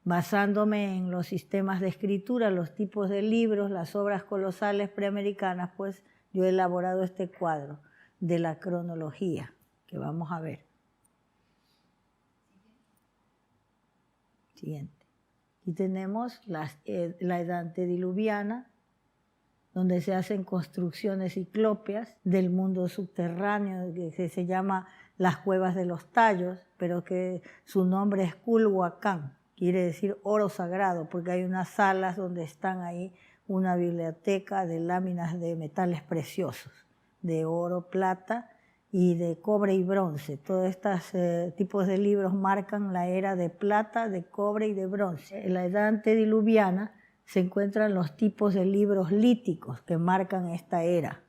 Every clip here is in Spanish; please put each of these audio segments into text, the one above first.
basándome en los sistemas de escritura, los tipos de libros, las obras colosales preamericanas, pues yo he elaborado este cuadro de la cronología que vamos a ver. Siguiente. Aquí tenemos la edad antediluviana, donde se hacen construcciones ciclópeas del mundo subterráneo, que se llama las cuevas de los tallos, pero que su nombre es Culhuacán, quiere decir oro sagrado, porque hay unas salas donde están ahí una biblioteca de láminas de metales preciosos, de oro, plata y de cobre y bronce. Todos estos tipos de libros marcan la era de plata, de cobre y de bronce. En la edad antediluviana se encuentran los tipos de libros líticos que marcan esta era.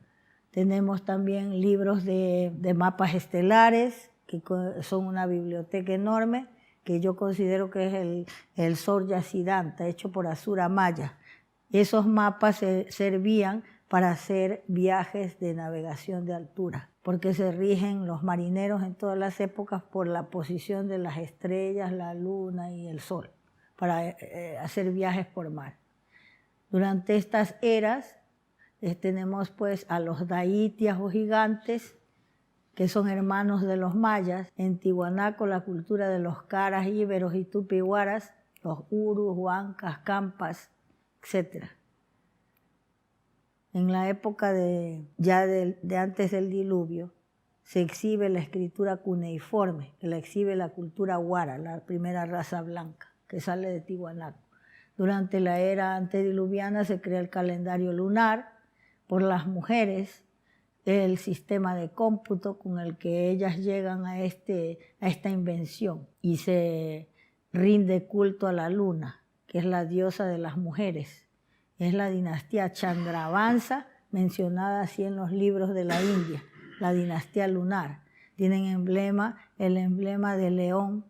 Tenemos también libros de mapas estelares, que son una biblioteca enorme, que yo considero que es el Surya Siddhanta, hecho por Asura Maya. Esos mapas servían para hacer viajes de navegación de altura, porque se rigen los marineros en todas las épocas por la posición de las estrellas, la luna y el sol, para hacer viajes por mar. Durante estas eras tenemos pues a los daitias o gigantes, que son hermanos de los mayas. En Tiwanaku, la cultura de los caras, íberos y tupiguaras, los urus, huancas, campas, etc. En la época de antes del diluvio, se exhibe la escritura cuneiforme, que la exhibe la cultura huara, la primera raza blanca, que sale de Tiwanaku. Durante la era antediluviana se crea el calendario lunar por las mujeres, el sistema de cómputo con el que ellas llegan a esta invención, y se rinde culto a la luna, que es la diosa de las mujeres. Es la dinastía Chandravansa, mencionada así en los libros de la India, la dinastía lunar. Tienen el emblema del león,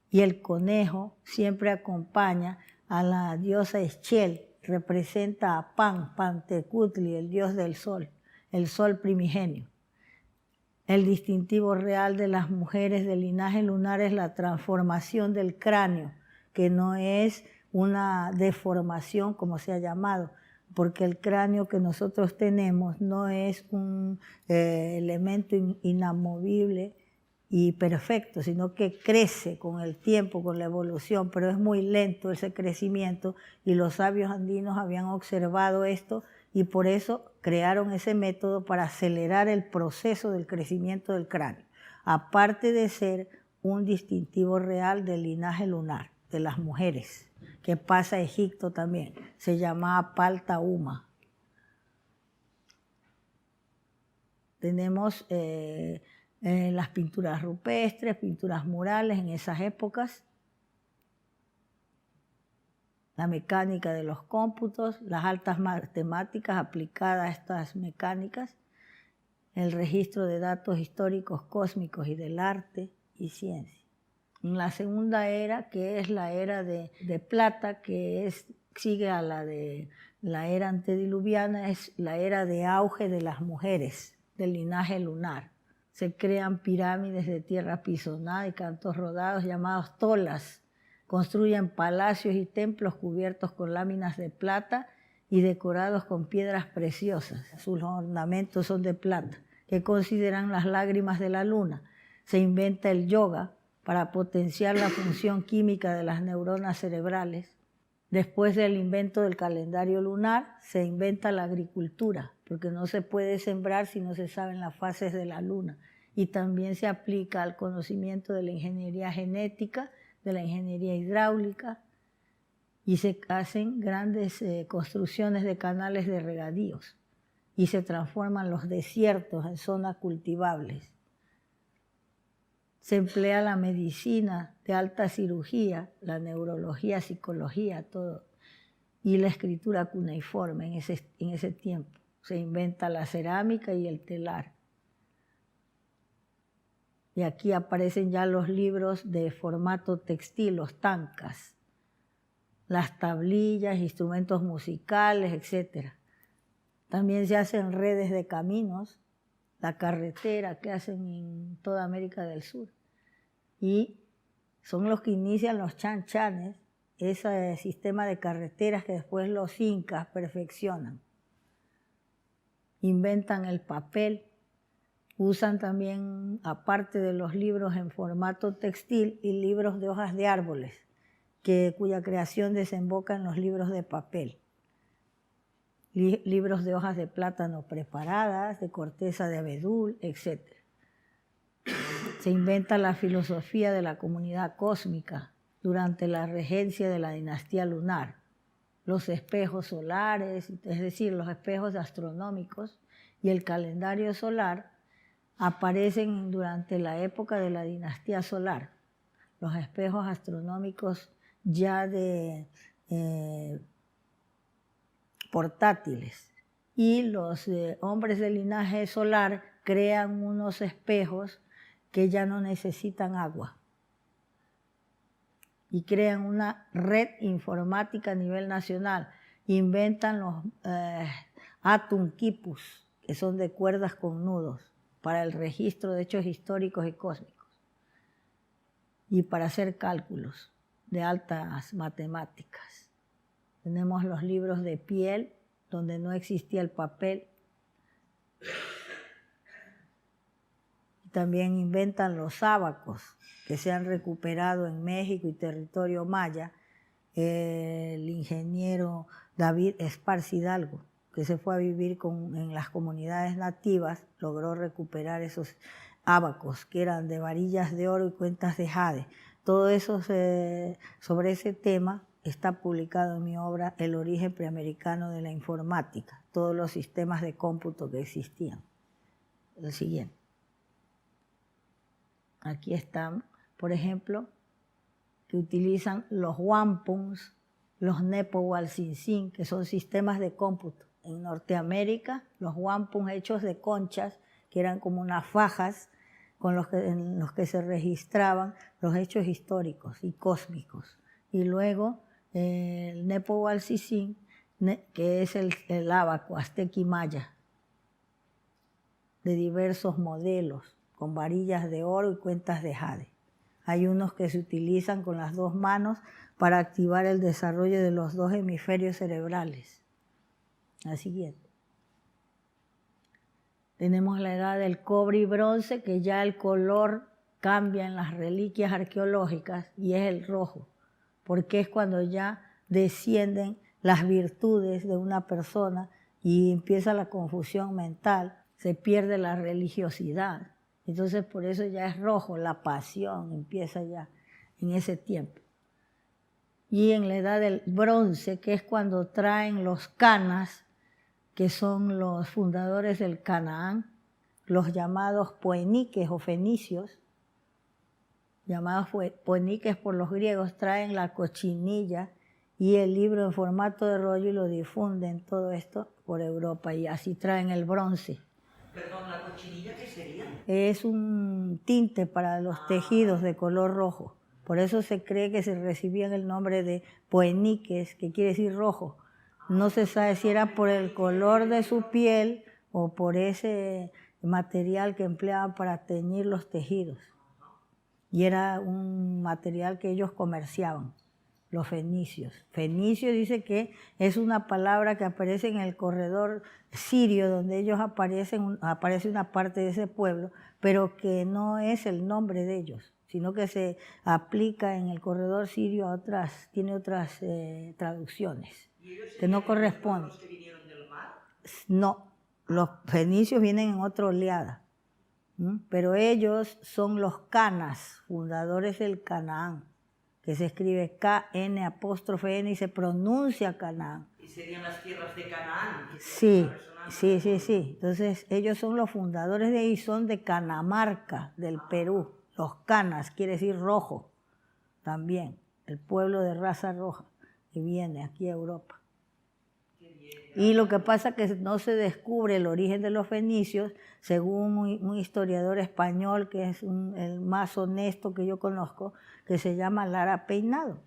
y el conejo siempre acompaña a la diosa Eschel, representa a Pan, Pantecutli, el dios del sol, el sol primigenio. El distintivo real de las mujeres del linaje lunar es la transformación del cráneo, que no es una deformación como se ha llamado, porque el cráneo que nosotros tenemos no es un elemento inamovible y perfecto, sino que crece con el tiempo, con la evolución, pero es muy lento ese crecimiento, y los sabios andinos habían observado esto y por eso crearon ese método para acelerar el proceso del crecimiento del cráneo, aparte de ser un distintivo real del linaje lunar, de las mujeres, que pasa a Egipto también, se llamaba Palta Uma. Tenemos las pinturas rupestres, pinturas murales en esas épocas, la mecánica de los cómputos, las altas matemáticas aplicadas a estas mecánicas, el registro de datos históricos cósmicos y del arte y ciencia. En la segunda era, que es la era de plata, que sigue a la de la era antediluviana, es la era de auge de las mujeres del linaje lunar. Se crean pirámides de tierra pisonada y cantos rodados llamados tolas. Construyen palacios y templos cubiertos con láminas de plata y decorados con piedras preciosas. Sus ornamentos son de plata, que consideran las lágrimas de la luna. Se inventa el yoga para potenciar la función química de las neuronas cerebrales. Después del invento del calendario lunar, se inventa la agricultura, porque no se puede sembrar si no se saben las fases de la luna. Y también se aplica al conocimiento de la ingeniería genética, de la ingeniería hidráulica, y se hacen grandes construcciones de canales de regadíos, y se transforman los desiertos en zonas cultivables. Se emplea la medicina de alta cirugía, la neurología, psicología, todo, y la escritura cuneiforme en ese tiempo. Se inventa la cerámica y el telar. Y aquí aparecen ya los libros de formato textil, los tankas, las tablillas, instrumentos musicales, etc. También se hacen redes de caminos, la carretera que hacen en toda América del Sur. Y son los que inician los chan-chanes ese sistema de carreteras que después los incas perfeccionan. Inventan el papel, usan también, aparte de los libros en formato textil, y libros de hojas de árboles, cuya creación desemboca en los libros de papel. Libros de hojas de plátano preparadas, de corteza de abedul, etc. Se inventa la filosofía de la comunidad cósmica durante la regencia de la dinastía lunar. Los espejos solares, es decir, los espejos astronómicos y el calendario solar aparecen durante la época de la dinastía solar. Los espejos astronómicos ya de portátiles. Y los hombres del linaje solar crean unos espejos que ya no necesitan agua. Y crean una red informática a nivel nacional. Inventan los atum quipus, que son de cuerdas con nudos, para el registro de hechos históricos y cósmicos. Y para hacer cálculos de altas matemáticas. Tenemos los libros de piel, donde no existía el papel. También inventan los ábacos, que se han recuperado en México y territorio maya. El ingeniero David Esparza Hidalgo, que se fue a vivir en las comunidades nativas, logró recuperar esos ábacos, que eran de varillas de oro y cuentas de jade. Todo eso sobre ese tema está publicado en mi obra El origen preamericano de la informática, todos los sistemas de cómputo que existían. El siguiente. Aquí están, por ejemplo, que utilizan los wampuns, los nepowalsinsin, que son sistemas de cómputo. En Norteamérica, los wampuns hechos de conchas, que eran como unas fajas en los que se registraban los hechos históricos y cósmicos. Y luego el nepowalsinsin, que es el ábaco azteca y maya, de diversos modelos, con varillas de oro y cuentas de jade. Hay unos que se utilizan con las dos manos para activar el desarrollo de los dos hemisferios cerebrales. La siguiente. Tenemos la edad del cobre y bronce, que ya el color cambia en las reliquias arqueológicas y es el rojo, porque es cuando ya descienden las virtudes de una persona y empieza la confusión mental, se pierde la religiosidad. Entonces por eso ya es rojo, la pasión empieza ya en ese tiempo. Y en la edad del bronce, que es cuando traen los canas, que son los fundadores del Canaán, los llamados poeniques o fenicios, llamados poeniques por los griegos, traen la cochinilla y el libro en formato de rollo y lo difunden todo esto por Europa, y así traen el bronce. Perdón, ¿la cochinilla qué sería? Es un tinte para los tejidos de color rojo. Por eso se cree que se recibían el nombre de poeniques, que quiere decir rojo. No se sabe si era por el color de su piel o por ese material que empleaban para teñir los tejidos. Y era un material que ellos comerciaban, los fenicios. Fenicio dice que es una palabra que aparece en el corredor sirio, donde ellos aparece una parte de ese pueblo, pero que no es el nombre de ellos, sino que se aplica en el corredor sirio tiene otras traducciones que no corresponden. ¿Los que vinieron del mar? No, los fenicios vienen en otra oleada, pero ellos son los canas, fundadores del Canaán, que se escribe K-N'-N y se pronuncia Canaán. ¿Y serían las tierras de Canaán? Sí. Entonces ellos son los fundadores de ahí, son de Canamarca, del Perú. Los canas, quiere decir rojo también, el pueblo de raza roja que viene aquí a Europa. Y lo que pasa es que no se descubre el origen de los fenicios, según un historiador español que es el más honesto que yo conozco, que se llama Lara Peinado.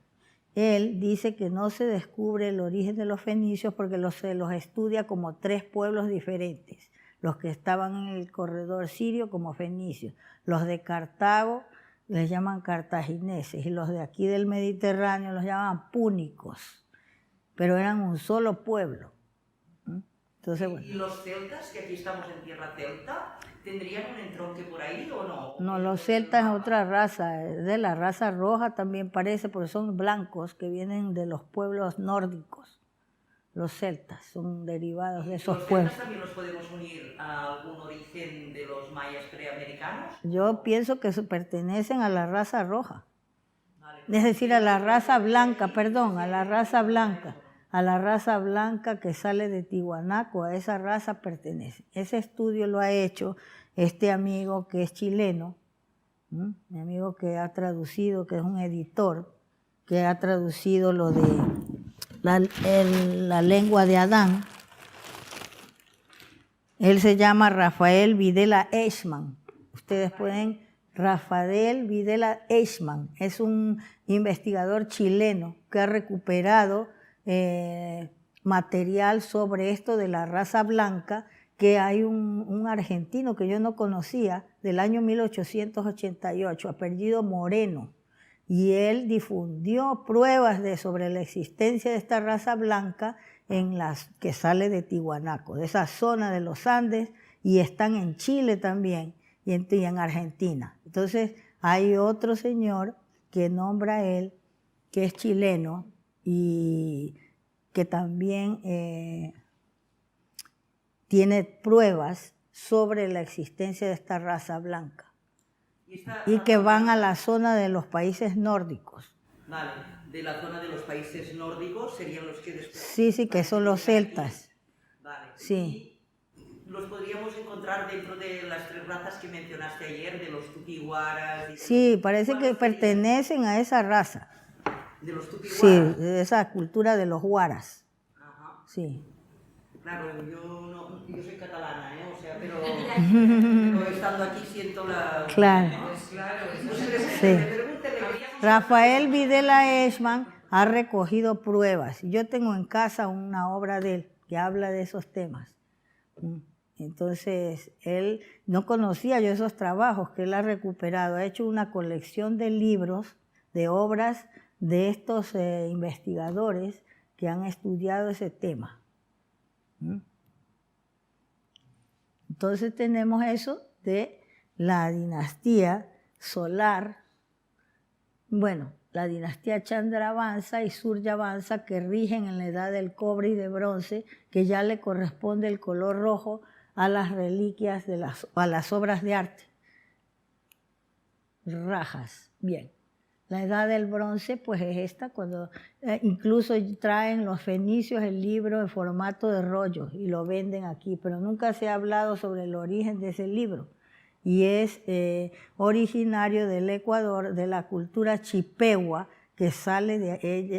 Él dice que no se descubre el origen de los fenicios porque se los estudia como tres pueblos diferentes. Los que estaban en el corredor sirio como fenicios, los de Cartago les llaman cartagineses, y los de aquí del Mediterráneo los llaman púnicos, pero eran un solo pueblo. Entonces, bueno. ¿Y los celtas, que aquí estamos en tierra celta, tendrían un entronque por ahí o no? No, los celtas es otra raza, de la raza roja también parece, porque son blancos que vienen de los pueblos nórdicos. Los celtas son derivados de esos pueblos. ¿Los celtas también los podemos unir a algún origen de los mayas preamericanos? Yo pienso que pertenecen a la raza roja. Vale. Es decir, a la raza blanca, perdón, a la raza blanca. A la raza blanca que sale de Tiwanaku, a esa raza pertenece. Ese estudio lo ha hecho este amigo que es chileno, mi amigo que ha traducido, que es un editor, que ha traducido lo de la lengua de Adán. Él se llama Rafael Videla Eichmann. Ustedes pueden, Rafael Videla Eichmann, es un investigador chileno que ha recuperado material sobre esto de la raza blanca, que hay un argentino que yo no conocía, del año 1888, apellido Moreno, y él difundió pruebas sobre la existencia de esta raza blanca que sale de Tiwanaku, de esa zona de los Andes, y están en Chile también, y en Argentina. Entonces hay otro señor que nombra él, que es chileno, y que también tiene pruebas sobre la existencia de esta raza blanca y que van a la zona de los países nórdicos. Vale, de la zona de los países nórdicos serían los que después... Sí, que son los celtas. Vale. Sí. ¿Y los podríamos encontrar dentro de las tres razas que mencionaste ayer, de los tupihuaras? Sí, parece que pertenecen a esa raza. ¿De los tupihuaras? Sí, de esa cultura de los huaras. Ajá. Sí. Claro, yo soy catalana, o sea, pero estando aquí siento la... Claro. Claro, Sí. Rafael Videla Eichmann ha recogido pruebas. Yo tengo en casa una obra de él que habla de esos temas. Entonces, él no conocía yo esos trabajos que él ha recuperado. Ha hecho una colección de libros, de obras de estos investigadores que han estudiado ese tema. Entonces tenemos eso de la dinastía solar, bueno, la dinastía Chandravansa y Suryavansa, que rigen en la edad del cobre y de bronce, que ya le corresponde el color rojo a las reliquias, a las obras de arte. Rajas, bien. La edad del bronce, pues es esta, cuando incluso traen los fenicios el libro en formato de rollo y lo venden aquí, pero nunca se ha hablado sobre el origen de ese libro. Y es originario del Ecuador, de la cultura chipegua, que sale de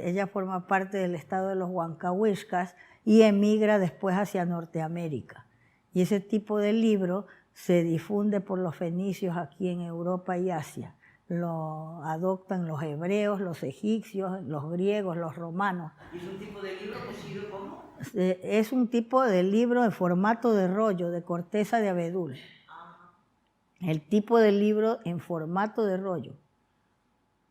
ella forma parte del estado de los Huancahuiscas y emigra después hacia Norteamérica. Y ese tipo de libro se difunde por los fenicios aquí en Europa y Asia. Lo adoptan los hebreos, los egipcios, los griegos, los romanos. ¿Y es un tipo de libro cosido cómo? Es un tipo de libro en formato de rollo, de corteza de abedul. El tipo de libro en formato de rollo.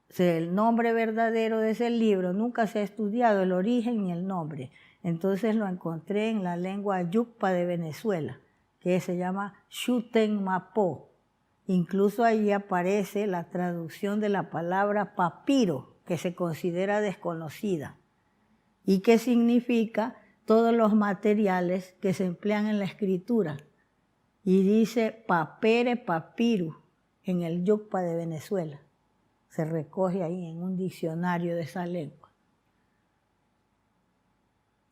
O sea, el nombre verdadero de ese libro nunca se ha estudiado, el origen ni el nombre. Entonces lo encontré en la lengua yucpa de Venezuela, que se llama Xutenmapó. Incluso allí aparece la traducción de la palabra papiro, que se considera desconocida, y que significa todos los materiales que se emplean en la escritura. Y dice papere papiru en el yucpa de Venezuela. Se recoge ahí en un diccionario de esa lengua.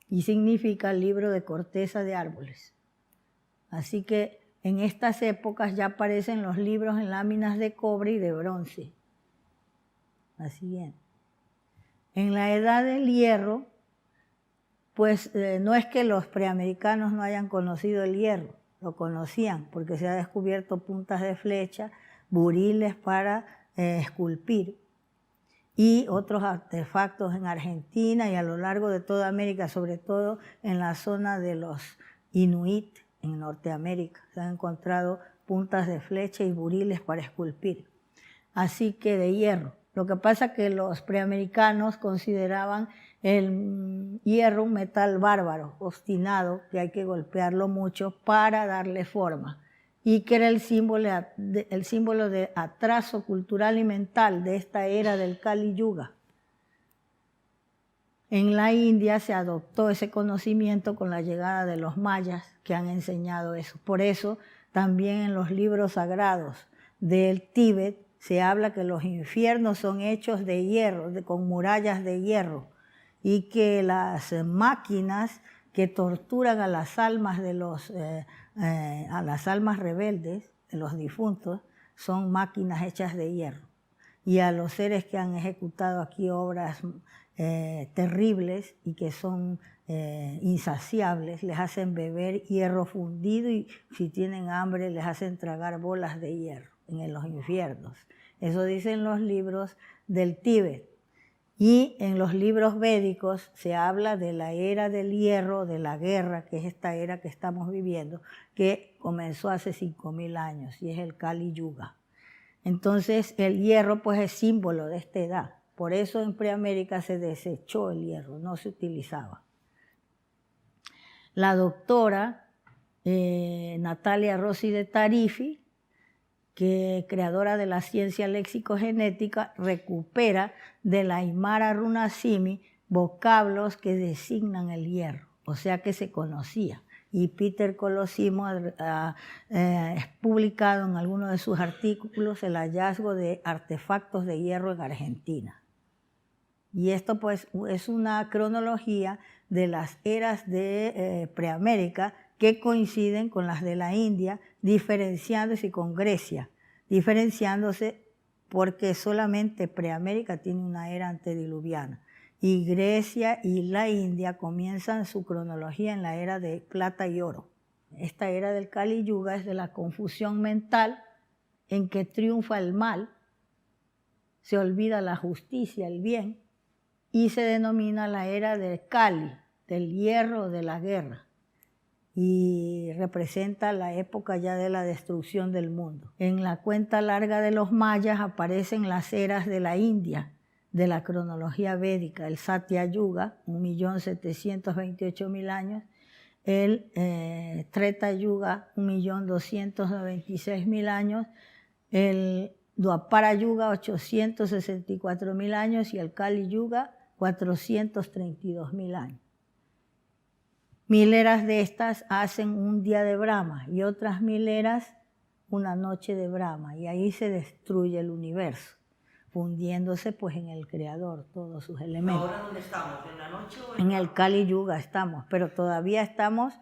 Y significa libro de corteza de árboles. Así que en estas épocas ya aparecen los libros en láminas de cobre y de bronce. Así bien. En la edad del hierro, pues no es que los preamericanos no hayan conocido el hierro, lo conocían porque se ha descubierto puntas de flecha, buriles para esculpir y otros artefactos en Argentina y a lo largo de toda América, sobre todo en la zona de los Inuit en Norteamérica. Se han encontrado puntas de flecha y buriles para esculpir. así que de hierro. Lo que pasa es que los preamericanos consideraban el hierro un metal bárbaro, obstinado, que hay que golpearlo mucho para darle forma, y que era el símbolo de atraso cultural y mental de esta era del Kali Yuga. En la India se adoptó ese conocimiento con la llegada de los mayas, que han enseñado eso. Por eso también en los libros sagrados del Tíbet se habla que los infiernos son hechos de hierro, con murallas de hierro, y que las máquinas que torturan a las almas a las almas rebeldes, de los difuntos, son máquinas hechas de hierro. Y a los seres que han ejecutado aquí obras terribles y que son insaciables, les hacen beber hierro fundido y si tienen hambre les hacen tragar bolas de hierro en los infiernos. Eso dicen los libros del Tíbet. Y en los libros védicos se habla de la era del hierro, de la guerra, que es esta era que estamos viviendo, que comenzó hace 5000 años y es el Kali Yuga. Entonces el hierro pues es símbolo de esta edad. Por eso en Preamérica se desechó el hierro, no se utilizaba. La doctora Natalia Rossi de Tarifi, que creadora de la ciencia léxico-genética, recupera de la Aymara Runasimi vocablos que designan el hierro, o sea que se conocía. Y Peter Colosimo ha publicado en algunos de sus artículos el hallazgo de artefactos de hierro en Argentina. Y esto pues es una cronología de las eras de Preamérica que coinciden con las de la India, diferenciándose con Grecia, diferenciándose porque solamente Preamérica tiene una era antediluviana. Y Grecia y la India comienzan su cronología en la era de plata y oro. Esta era del Kali Yuga es de la confusión mental en que triunfa el mal, se olvida la justicia, el bien, y se denomina la era del Kali, del hierro de la guerra, y representa la época ya de la destrucción del mundo. En la cuenta larga de los mayas aparecen las eras de la India, de la cronología védica, el Satya Yuga, 1.728.000 años, el Treta Yuga, 1.296.000 años, el Dwapara Yuga, 864.000 años, y el Kali Yuga, 432.000 años. 1000 eras de estas hacen un día de Brahma y otras 1000 eras una noche de Brahma, y ahí se destruye el universo, fundiéndose pues en el Creador todos sus elementos. ¿Ahora dónde estamos? ¿En la noche o en el Kali Yuga estamos, pero todavía estamos,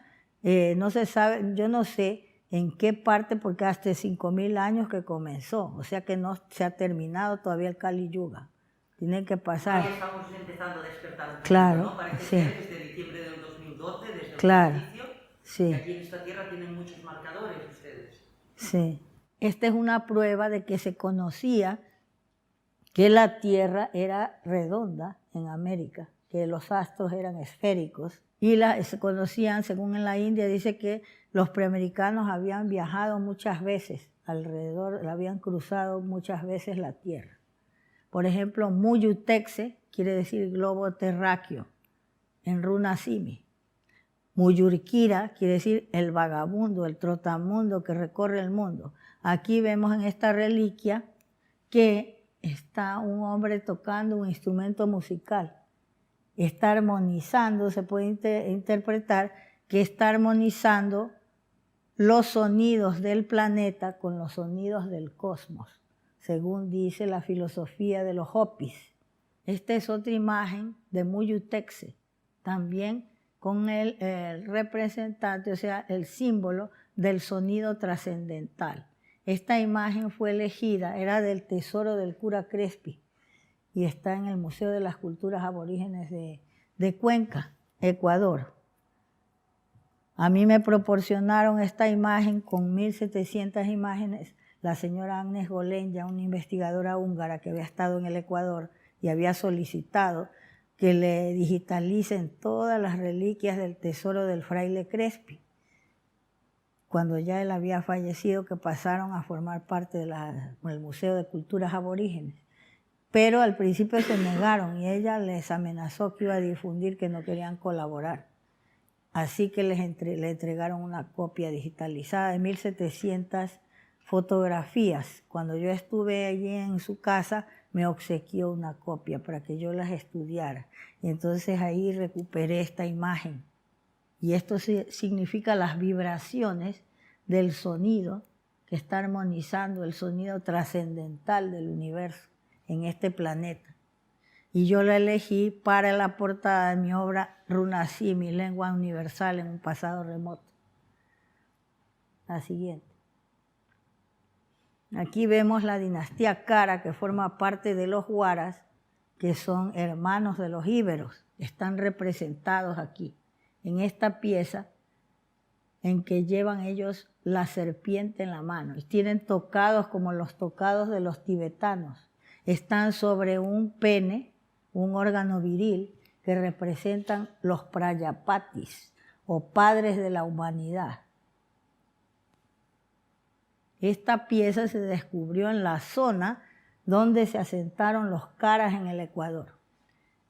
no se sabe, yo no sé en qué parte, porque hasta 5000 años que comenzó, o sea que no se ha terminado todavía el Kali Yuga. Tiene que pasar. Ahí estamos empezando a despertar un poquito, Claro, ¿no? Parece sí. ser desde diciembre del 2012, desde el Claro, solsticio, sí. y aquí en esta tierra tienen muchos marcadores ustedes. Sí. Esta es una prueba de que se conocía que la Tierra era redonda en América, que los astros eran esféricos, y se conocían, según en la India, dice que los preamericanos habían viajado muchas veces alrededor, habían cruzado muchas veces la Tierra. Por ejemplo, Muyutexe quiere decir globo terráqueo en Runasimi. Muyurkira quiere decir el vagabundo, el trotamundo que recorre el mundo. Aquí vemos en esta reliquia que está un hombre tocando un instrumento musical. Está armonizando, se puede interpretar que está armonizando los sonidos del planeta con los sonidos del cosmos, según dice la filosofía de los Hopis. Esta es otra imagen de Muyutexe, también con el representante, o sea, el símbolo del sonido trascendental. Esta imagen fue elegida, era del tesoro del cura Crespi, y está en el Museo de las Culturas Aborígenes de Cuenca, Ecuador. A mí me proporcionaron esta imagen con 1700 imágenes la señora Agnes Golenya, una investigadora húngara que había estado en el Ecuador y había solicitado que le digitalicen todas las reliquias del tesoro del fraile Crespi. cuando ya él había fallecido, que pasaron a formar parte del Museo de Culturas Aborígenes. Pero al principio se negaron y ella les amenazó que iba a difundir que no querían colaborar. Así que le entregaron una copia digitalizada de 1700 fotografías. Cuando yo estuve allí en su casa, me obsequió una copia para que yo las estudiara. Y entonces ahí recuperé esta imagen. Y esto significa las vibraciones del sonido que está armonizando el sonido trascendental del universo en este planeta. Y yo la elegí para la portada de mi obra Runací, mi lengua universal en un pasado remoto. La siguiente. Aquí vemos la dinastía Cara, que forma parte de los huaras, que son hermanos de los íberos. Están representados aquí, en esta pieza, en que llevan ellos la serpiente en la mano. Y tienen tocados como los tocados de los tibetanos. Están sobre un pene, un órgano viril, que representan los prayapatis, o padres de la humanidad. Esta pieza se descubrió en la zona donde se asentaron los Caras en el Ecuador.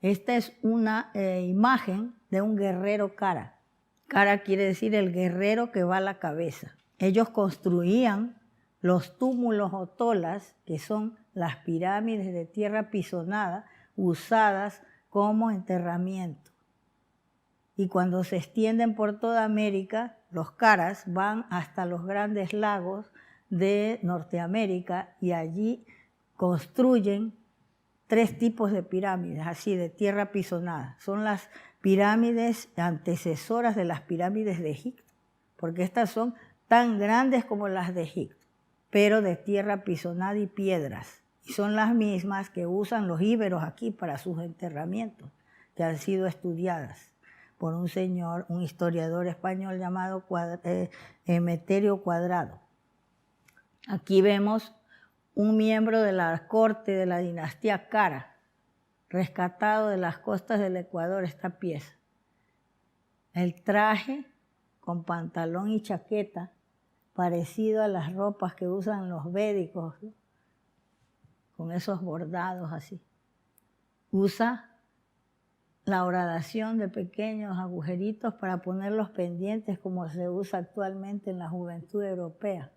Esta es una imagen de un guerrero Cara. Cara quiere decir el guerrero que va a la cabeza. Ellos construían los túmulos o tolas, que son las pirámides de tierra pisonada, usadas como enterramiento. Y cuando se extienden por toda América, los Caras van hasta los grandes lagos de Norteamérica y allí construyen 3 tipos de pirámides, así de tierra pisonada. Son las pirámides antecesoras de las pirámides de Egipto, porque estas son tan grandes como las de Egipto, pero de tierra pisonada y piedras. Y son las mismas que usan los íberos aquí para sus enterramientos, que han sido estudiadas por un señor, un historiador español llamado Emeterio Cuadrado. Aquí vemos un miembro de la corte de la dinastía Cara, rescatado de las costas del Ecuador, esta pieza. El traje con pantalón y chaqueta, parecido a las ropas que usan los védicos, ¿no? Con esos bordados así. Usa la horadación de pequeños agujeritos para poner los pendientes como se usa actualmente en la juventud europea.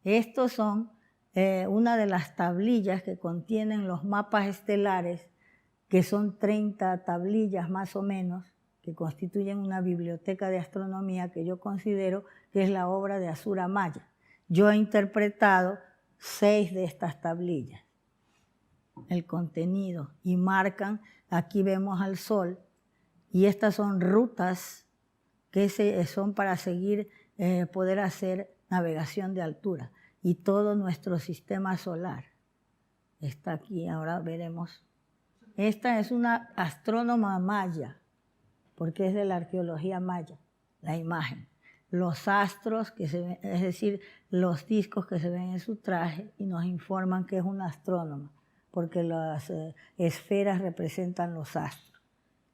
Estos son una de las tablillas que contienen los mapas estelares, que son 30 tablillas más o menos, que constituyen una biblioteca de astronomía que yo considero que es la obra de Asura Maya. Yo he interpretado 6 de estas tablillas, el contenido, y marcan, aquí vemos al Sol, y estas son rutas que son para seguir, poder hacer navegación de altura. Y todo nuestro sistema solar está aquí, ahora veremos. Esta es una astrónoma maya, porque es de la arqueología maya, la imagen. Los astros, que se ven, es decir, los discos que se ven en su traje, y nos informan que es una astrónoma, porque las esferas representan los astros.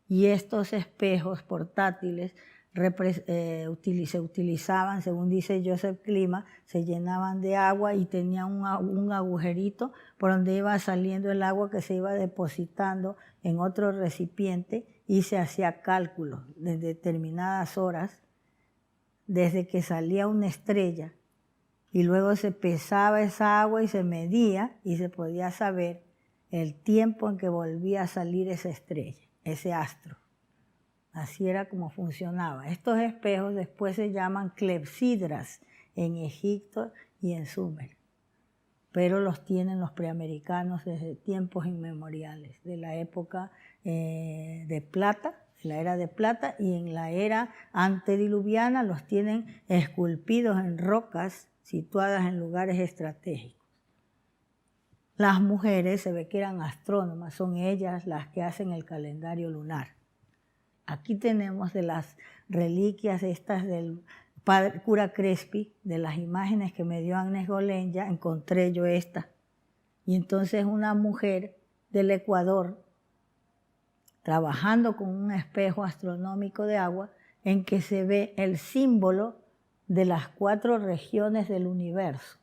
Y estos espejos portátiles se utilizaban, según dice Joseph Klima, se llenaban de agua y tenían un agujerito por donde iba saliendo el agua que se iba depositando en otro recipiente y se hacía cálculos de determinadas horas desde que salía una estrella y luego se pesaba esa agua y se medía y se podía saber el tiempo en que volvía a salir esa estrella, ese astro. Así era como funcionaba. Estos espejos después se llaman clepsidras en Egipto y en Sumer, pero los tienen los preamericanos desde tiempos inmemoriales, de la época de plata, la era de plata, y en la era antediluviana los tienen esculpidos en rocas situadas en lugares estratégicos. Las mujeres se ve que eran astrónomas, son ellas las que hacen el calendario lunar. Aquí tenemos de las reliquias estas del padre cura Crespi, de las imágenes que me dio Agnes Golenya, encontré yo esta. Y entonces una mujer del Ecuador trabajando con un espejo astronómico de agua en que se ve el símbolo de las 4 regiones del universo.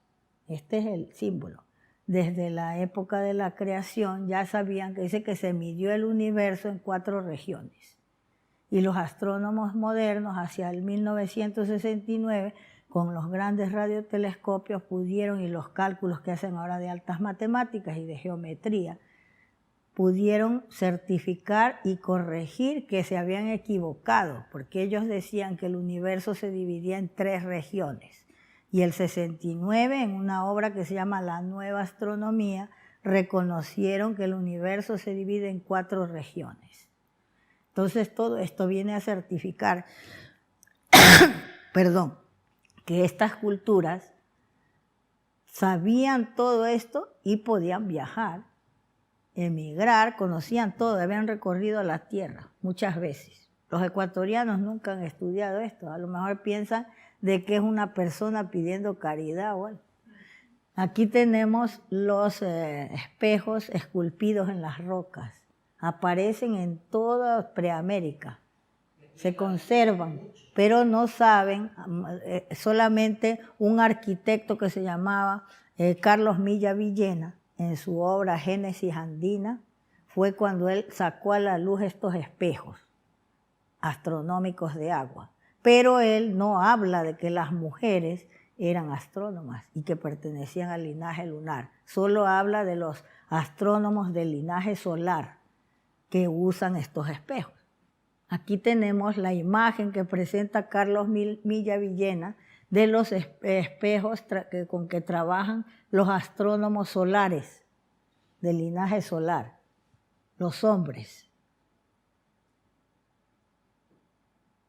Este es el símbolo. Desde la época de la creación ya sabían que dice que se midió el universo en 4 regiones. Y los astrónomos modernos hacia el 1969, con los grandes radiotelescopios pudieron, y los cálculos que hacen ahora de altas matemáticas y de geometría, pudieron certificar y corregir que se habían equivocado, porque ellos decían que el universo se dividía en 3 regiones. Y el 69, en una obra que se llama La Nueva Astronomía, reconocieron que el universo se divide en 4 regiones. Entonces todo esto viene a certificar, perdón, que estas culturas sabían todo esto y podían viajar, emigrar, conocían todo, habían recorrido la tierra muchas veces. Los ecuatorianos nunca han estudiado esto, a lo mejor piensan de que es una persona pidiendo caridad o algo. Aquí tenemos los espejos esculpidos en las rocas, aparecen en toda Preamérica, se conservan, pero no saben, solamente un arquitecto que se llamaba Carlos Milla Villena, en su obra Génesis Andina, fue cuando él sacó a la luz estos espejos astronómicos de agua. Pero él no habla de que las mujeres eran astrónomas y que pertenecían al linaje lunar. Solo habla de los astrónomos del linaje solar que usan estos espejos. Aquí tenemos la imagen que presenta Carlos Milla Villena de los espejos con que trabajan los astrónomos solares del linaje solar, los hombres.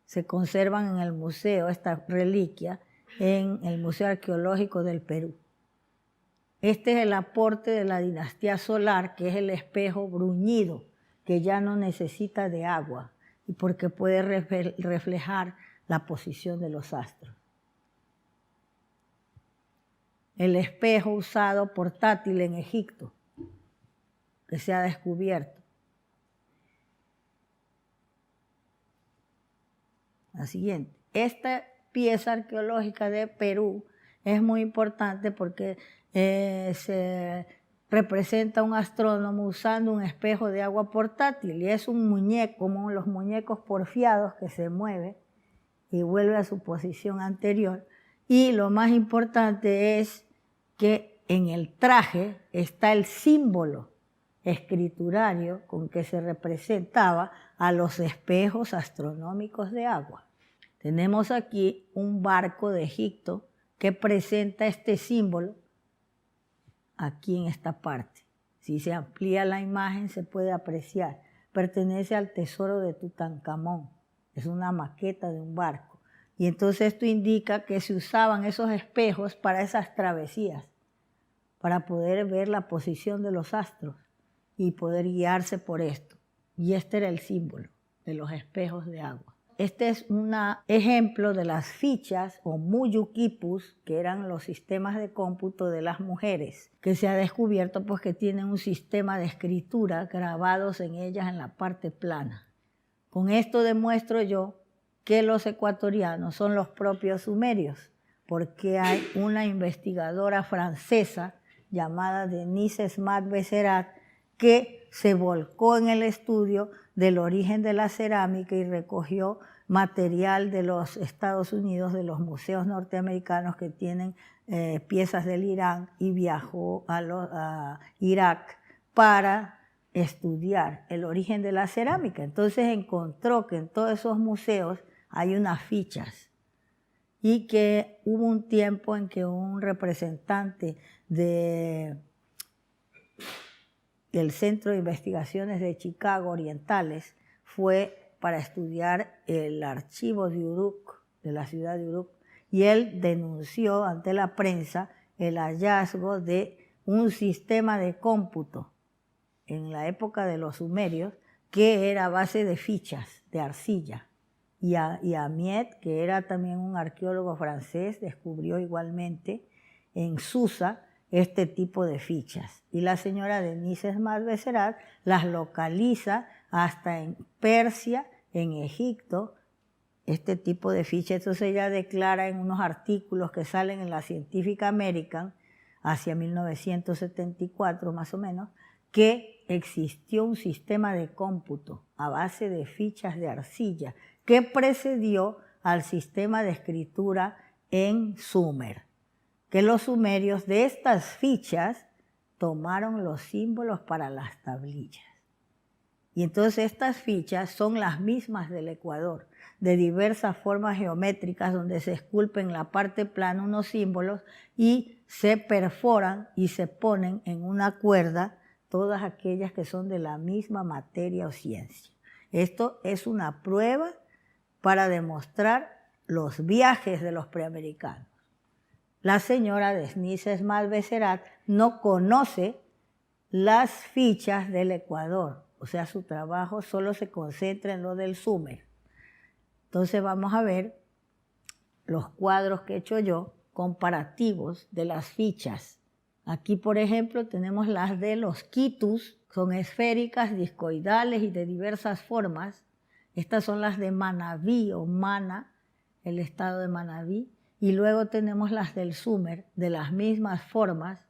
Se conservan en el museo, esta reliquia, en el Museo Arqueológico del Perú. Este es el aporte de la dinastía solar, que es el espejo bruñido, que ya no necesita de agua, y porque puede reflejar la posición de los astros. El espejo usado portátil en Egipto, que se ha descubierto. La siguiente. Esta pieza arqueológica de Perú es muy importante porque se representa a un astrónomo usando un espejo de agua portátil y es un muñeco, como los muñecos porfiados, que se mueve y vuelve a su posición anterior. Y lo más importante es que en el traje está el símbolo escriturario con que se representaba a los espejos astronómicos de agua. Tenemos aquí un barco de Egipto que presenta este símbolo aquí en esta parte. Si se amplía la imagen se puede apreciar. Pertenece al tesoro de Tutankamón. Es una maqueta de un barco. Y entonces esto indica que se usaban esos espejos para esas travesías, para poder ver la posición de los astros y poder guiarse por esto. Y este era el símbolo de los espejos de agua. Este es un ejemplo de las fichas o muyuquipus, que eran los sistemas de cómputo de las mujeres, que se ha descubierto pues que tienen un sistema de escritura grabados en ellas en la parte plana. Con esto demuestro yo que los ecuatorianos son los propios sumerios, porque hay una investigadora francesa llamada Denise Smat-Besserat que se volcó en el estudio del origen de la cerámica y recogió material de los Estados Unidos, de los museos norteamericanos que tienen piezas del Irán, y viajó a Irak para estudiar el origen de la cerámica. Entonces encontró que en todos esos museos hay unas fichas y que hubo un tiempo en que un representante del Centro de Investigaciones de Chicago Orientales fue para estudiar el archivo de Uruk, de la ciudad de Uruk, y él denunció ante la prensa el hallazgo de un sistema de cómputo en la época de los sumerios que era a base de fichas de arcilla. Y Amiet, que era también un arqueólogo francés, descubrió igualmente en Susa este tipo de fichas. Y la señora Denise Esmat Beserat las localiza hasta en Persia, en Egipto, este tipo de fichas. Entonces ella declara en unos artículos que salen en la Scientific American, hacia 1974 más o menos, que existió un sistema de cómputo a base de fichas de arcilla que precedió al sistema de escritura en Sumer, que los sumerios de estas fichas tomaron los símbolos para las tablillas. Y entonces estas fichas son las mismas del Ecuador, de diversas formas geométricas donde se esculpen en la parte plana unos símbolos y se perforan y se ponen en una cuerda todas aquellas que son de la misma materia o ciencia. Esto es una prueba para demostrar los viajes de los preamericanos. La señora Denise Esmat Beserat no conoce las fichas del Ecuador, o sea, su trabajo solo se concentra en lo del Sumer. Entonces vamos a ver los cuadros que he hecho yo, comparativos de las fichas. Aquí, por ejemplo, tenemos las de los quitus, son esféricas, discoidales y de diversas formas. Estas son las de Manabí o Mana, el estado de Manabí. Y luego tenemos las del Sumer, de las mismas formas.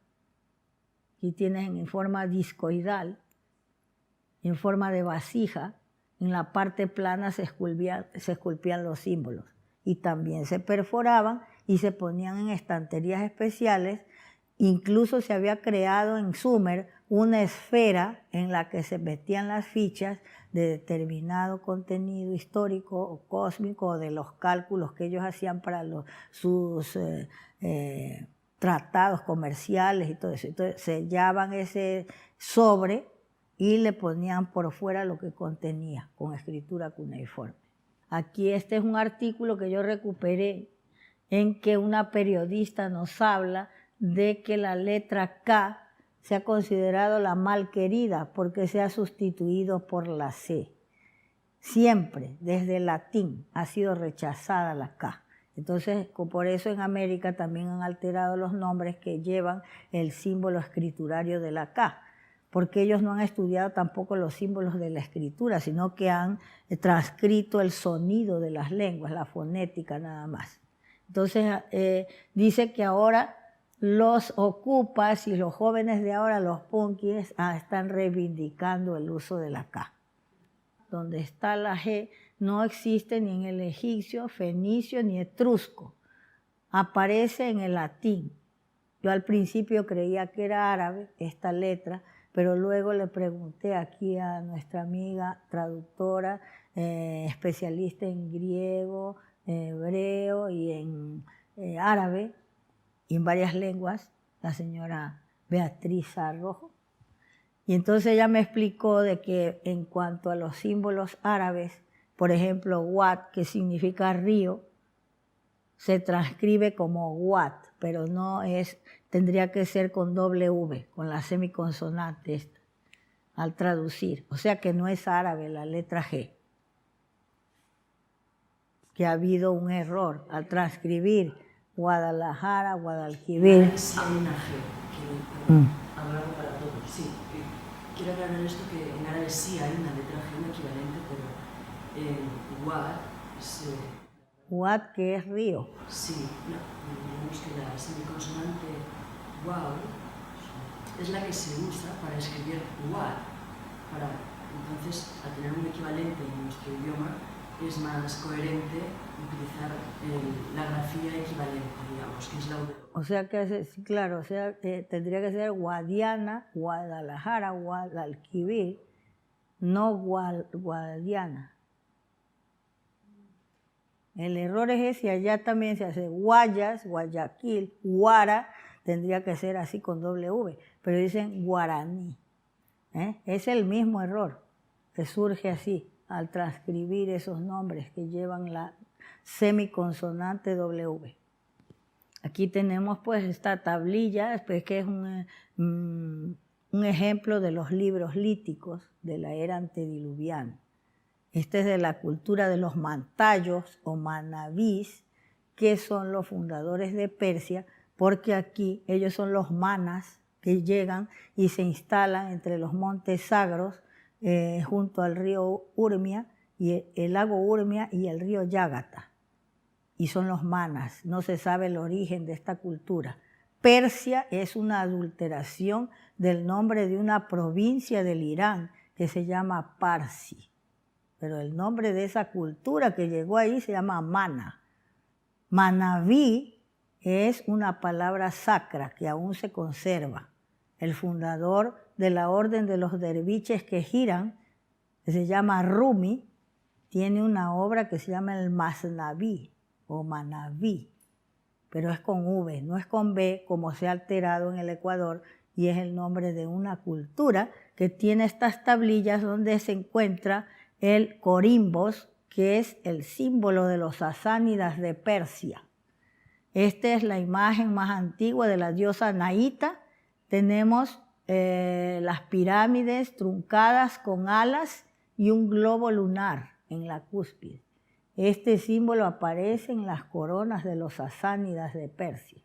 Aquí tienen en forma discoidal, en forma de vasija. En la parte plana se esculpían los símbolos. Y también se perforaban y se ponían en estanterías especiales. Incluso se había creado en Sumer una esfera en la que se metían las fichas de determinado contenido histórico o cósmico o de los cálculos que ellos hacían para sus tratados comerciales y todo eso. Entonces sellaban ese sobre y le ponían por fuera lo que contenía con escritura cuneiforme. Aquí este es un artículo que yo recuperé en que una periodista nos habla de que la letra K se ha considerado la mal querida porque se ha sustituido por la C. Siempre, desde el latín, ha sido rechazada la K. Entonces, por eso en América también han alterado los nombres que llevan el símbolo escriturario de la K, porque ellos no han estudiado tampoco los símbolos de la escritura, sino que han transcrito el sonido de las lenguas, la fonética nada más. Entonces, dice que ahora los ocupas y los jóvenes de ahora, los punkis, están reivindicando el uso de la K. Donde está la G no existe ni en el egipcio, fenicio ni etrusco. Aparece en el latín. Yo al principio creía que era árabe esta letra, pero luego le pregunté aquí a nuestra amiga traductora, especialista en griego, hebreo y en árabe, y en varias lenguas, la señora Beatriz Arrojo. Y entonces ella me explicó de que en cuanto a los símbolos árabes, por ejemplo, Wat, que significa río, se transcribe como Wat, pero no es, tendría que ser con doble V, con la semiconsonante esta, al traducir. O sea que no es árabe la letra G. Que ha habido un error al transcribir Guadalajara, Guadalquivir. Sí, hay una G, que hablamos para todos, sí. Quiero aclarar esto, que en árabe sí hay una letra G, un equivalente, pero en Wad es... Wad, que es río. Sí, no, digamos que la semiconsonante Wad es la que se usa para escribir Wad. Entonces, al tener un equivalente en nuestro idioma, es más coherente utilizar la grafía equivalente, digamos, que es la W. O sea que, claro, o sea, tendría que ser Guadiana, Guadalajara, Guadalquivir, no Guadiana. El error es ese, allá también se hace Guayas, Guayaquil, Guara, tendría que ser así con W, pero dicen guaraní. Es el mismo error que surge así al transcribir esos nombres que llevan la semiconsonante W. Aquí tenemos pues esta tablilla, pues, que es un ejemplo de los libros líticos de la era antediluviana. Este es de la cultura de los mantayos o manabís, que son los fundadores de Persia, porque aquí ellos son los manas que llegan y se instalan entre los montes sagros junto al río Urmia, y el lago Urmia y el río Yágata. Y son los manas, no se sabe el origen de esta cultura. Persia es una adulteración del nombre de una provincia del Irán que se llama Parsi. Pero el nombre de esa cultura que llegó ahí se llama Mana. Manaví es una palabra sacra que aún se conserva. El fundador de la orden de los derviches que giran, que se llama Rumi, tiene una obra que se llama el Masnaví o Manaví, pero es con V, no es con B como se ha alterado en el Ecuador, y es el nombre de una cultura que tiene estas tablillas donde se encuentra el corimbos, que es el símbolo de los sasánidas de Persia. Esta es la imagen más antigua de la diosa Naita. Tenemos las pirámides truncadas con alas y un globo lunar en la cúspide. Este símbolo aparece en las coronas de los sasánidas de Persia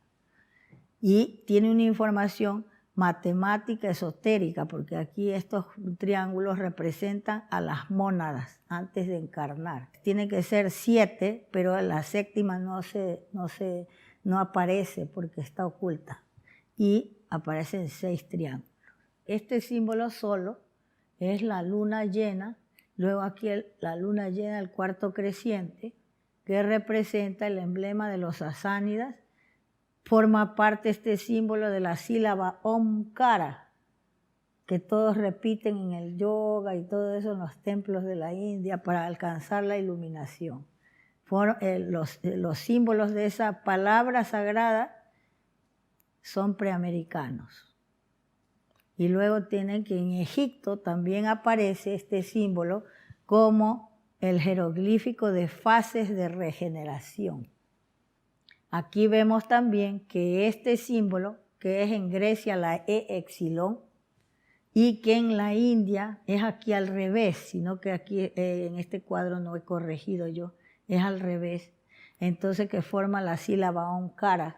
y tiene una información matemática esotérica, porque aquí estos triángulos representan a las mónadas antes de encarnar. Tiene que ser 7, pero la séptima no aparece porque está oculta, y aparecen 6 triángulos. Este símbolo solo es la luna llena. Luego aquí la luna llena, el cuarto creciente, que representa el emblema de los sasánidas. Forma parte este símbolo de la sílaba Omkara, que todos repiten en el yoga y todo eso en los templos de la India para alcanzar la iluminación. Los símbolos de esa palabra sagrada son preamericanos. Y luego tienen que en Egipto también aparece este símbolo como el jeroglífico de fases de regeneración. Aquí vemos también que este símbolo, que es en Grecia la E-Epsilon, y que en la India es aquí al revés, sino que aquí en este cuadro no he corregido yo, es al revés. Entonces que forma la sílaba Omkara.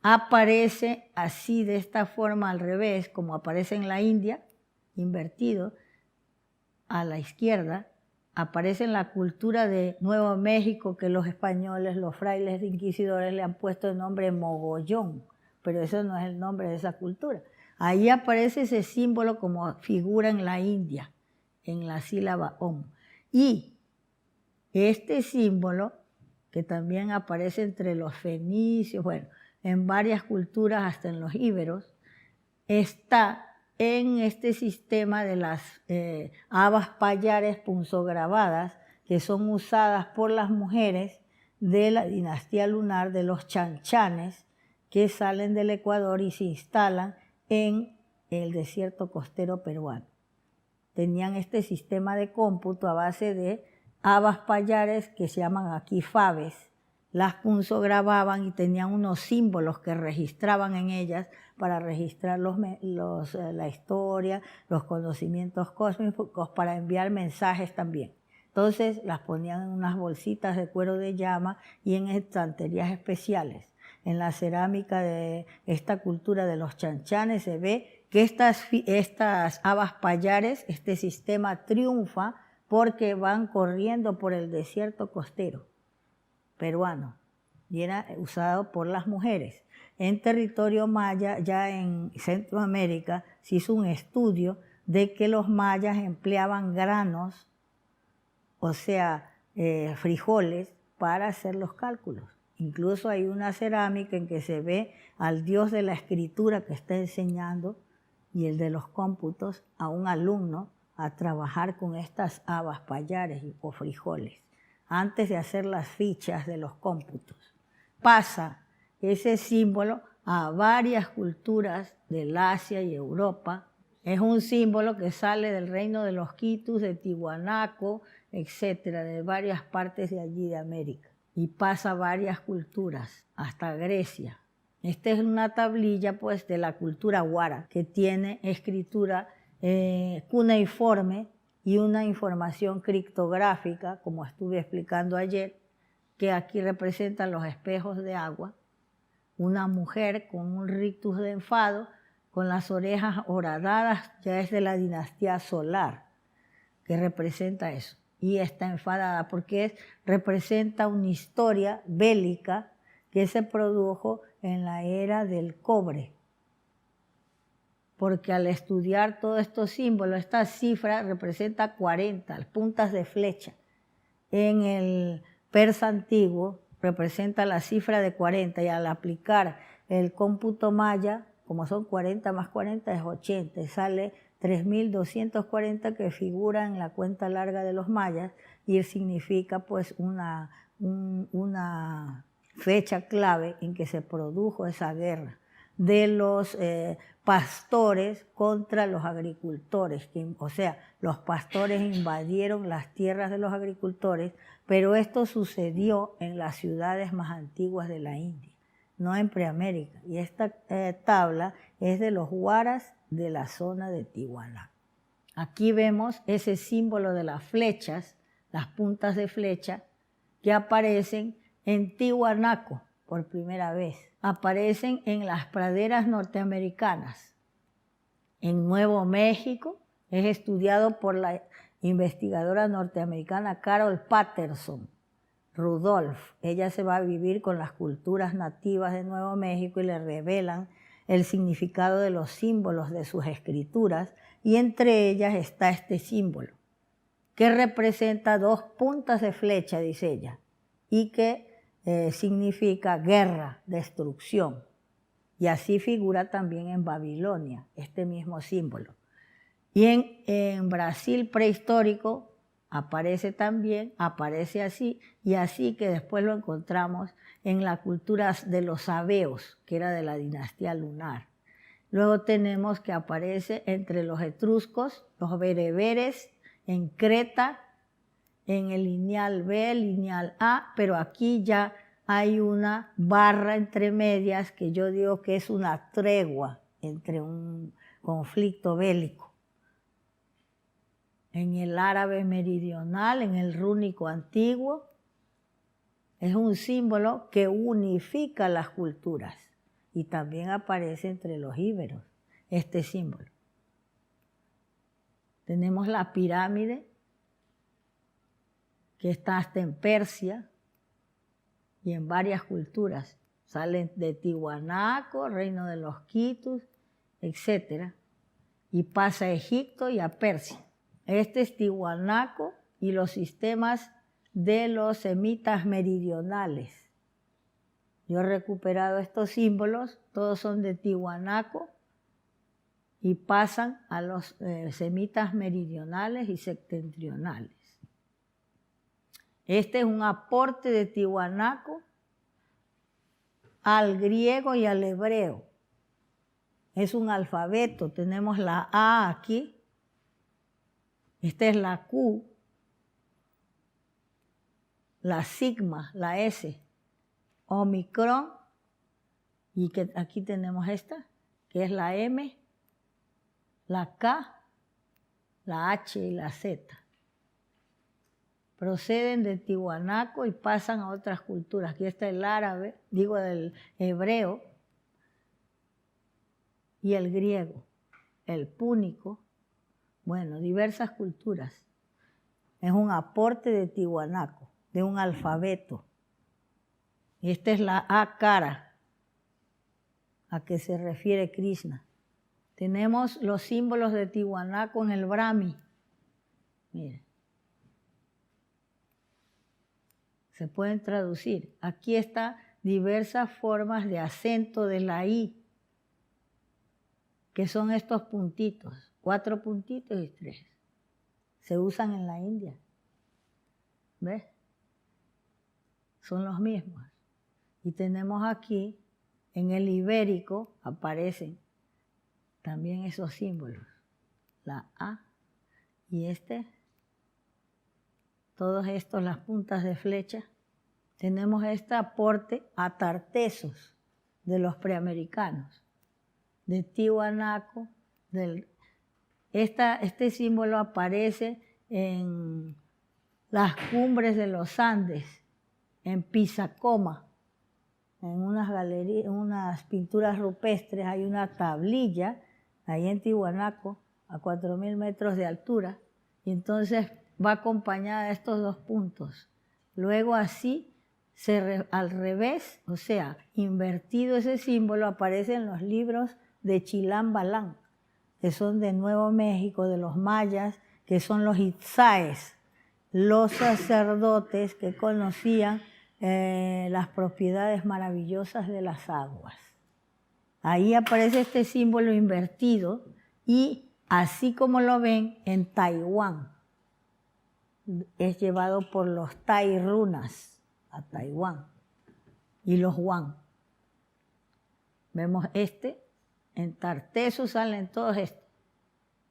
Aparece así, de esta forma al revés, como aparece en la India, invertido a la izquierda. Aparece en la cultura de Nuevo México, que los españoles, los frailes inquisidores le han puesto el nombre mogollón, pero eso no es el nombre de esa cultura. Ahí aparece ese símbolo como figura en la India, en la sílaba Om. Y este símbolo, que también aparece entre los fenicios, bueno, en varias culturas, hasta en los íberos, está en este sistema de las habas payares punzograbadas, que son usadas por las mujeres de la dinastía lunar de los chanchanes, que salen del Ecuador y se instalan en el desierto costero peruano. Tenían este sistema de cómputo a base de habas payares que se llaman aquí faves. Las punzogrababan y tenían unos símbolos que registraban en ellas para registrar la historia, los conocimientos cósmicos, para enviar mensajes también. Entonces las ponían en unas bolsitas de cuero de llama y en estanterías especiales. En la cerámica de esta cultura de los chanchanes se ve que estas habas payares, este sistema triunfa porque van corriendo por el desierto costero peruano y era usado por las mujeres. En territorio maya, ya en Centroamérica, se hizo un estudio de que los mayas empleaban granos, o sea, frijoles, para hacer los cálculos. Incluso hay una cerámica en que se ve al dios de la escritura que está enseñando y el de los cómputos a un alumno a trabajar con estas habas payares o frijoles, antes de hacer las fichas de los cómputos. Pasa ese símbolo a varias culturas del Asia y Europa. Es un símbolo que sale del reino de los quitus, de Tiwanaku, etcétera, de varias partes de allí de América. Y pasa a varias culturas, hasta Grecia. Esta es una tablilla pues de la cultura Wara, que tiene escritura cuneiforme y una información criptográfica, como estuve explicando ayer, que aquí representan los espejos de agua, una mujer con un rictus de enfado, con las orejas horadadas, ya es de la dinastía solar, que representa eso. Y está enfadada porque representa una historia bélica que se produjo en la era del cobre. Porque al estudiar todos estos símbolos, esta cifra representa 40, las puntas de flecha. En el persa antiguo representa la cifra de 40 y al aplicar el cómputo maya, como son 40 más 40 es 80, y sale 3.240 que figura en la cuenta larga de los mayas y significa pues una fecha clave en que se produjo esa guerra de los pastores contra los agricultores, o sea, los pastores invadieron las tierras de los agricultores, pero esto sucedió en las ciudades más antiguas de la India, no en Preamérica. Y esta tabla es de los huaras de la zona de Tiwanaku. Aquí vemos ese símbolo de las flechas, las puntas de flecha, que aparecen en Tiwanaku por primera vez. Aparecen en las praderas norteamericanas. En Nuevo México es estudiado por la investigadora norteamericana Carol Patterson Rudolph. Ella se va a vivir con las culturas nativas de Nuevo México y le revelan el significado de los símbolos de sus escrituras, y entre ellas está este símbolo, que representa 2 puntas de flecha, dice ella, y que significa guerra, destrucción. Y así figura también en Babilonia, este mismo símbolo. Y en Brasil prehistórico aparece también, aparece así, y así que después lo encontramos en la cultura de los sabeos, que era de la dinastía lunar. Luego tenemos que aparece entre los etruscos, los bereberes, en Creta, en el lineal B, lineal A, pero aquí ya hay una barra entre medias que yo digo que es una tregua entre un conflicto bélico. En el árabe meridional, en el rúnico antiguo, es un símbolo que unifica las culturas y también aparece entre los íberos este símbolo. Tenemos la pirámide, que está hasta en Persia y en varias culturas. Salen de Tiwanaku, reino de los Quitus, etc. Y pasa a Egipto y a Persia. Este es Tiwanaku y los sistemas de los semitas meridionales. Yo he recuperado estos símbolos, todos son de Tiwanaku y pasan a los semitas meridionales y septentrionales. Este es un aporte de Tiwanaku al griego y al hebreo. Es un alfabeto, tenemos la A aquí, esta es la Q, la sigma, la S, Omicron, y que aquí tenemos esta, que es la M, la K, la H y la Z. Proceden de Tiwanaku y pasan a otras culturas. Aquí está el árabe, digo el hebreo, y el griego, el púnico, bueno, diversas culturas. Es un aporte de Tiwanaku, de un alfabeto. Y esta es la Akara, a que se refiere Krishna. Tenemos los símbolos de Tiwanaku en el Brahmi. Miren. Se pueden traducir. Aquí están diversas formas de acento de la I, que son estos puntitos, 4 puntitos y 3. Se usan en la India. ¿Ves? Son los mismos. Y tenemos aquí, en el ibérico, aparecen también esos símbolos. La A y todos estos, las puntas de flecha. Tenemos este aporte a tartesos de los preamericanos, de Tiwanaku. Este símbolo aparece en las cumbres de los Andes, en Pisacoma, en unas galerías, en unas pinturas rupestres, hay una tablilla, ahí en Tiwanaku, a 4.000 metros de altura, y entonces va acompañada de estos dos puntos. Luego así, al revés, o sea, invertido ese símbolo, aparece en los libros de Chilam Balam, que son de Nuevo México, de los mayas, que son los itzaes, los sacerdotes que conocían las propiedades maravillosas de las aguas. Ahí aparece este símbolo invertido y así como lo ven en Taiwán, es llevado por los Tai runas a Taiwán y los Wan. Vemos en Tarteso salen todos estos.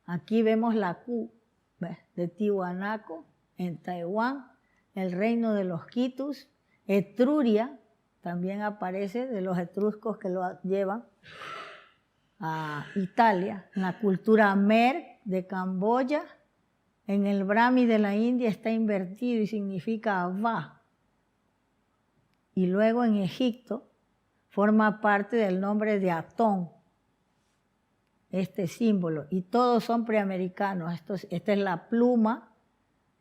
Aquí vemos la Q, ¿ves?, de Tiwanaku en Taiwán, el reino de los Quitus. Etruria también aparece de los etruscos que lo llevan a Italia. En la cultura Mer de Camboya, en el Brahmi de la India está invertido y significa Va. Y luego en Egipto forma parte del nombre de Atón, este símbolo. Y todos son preamericanos. Esta es la pluma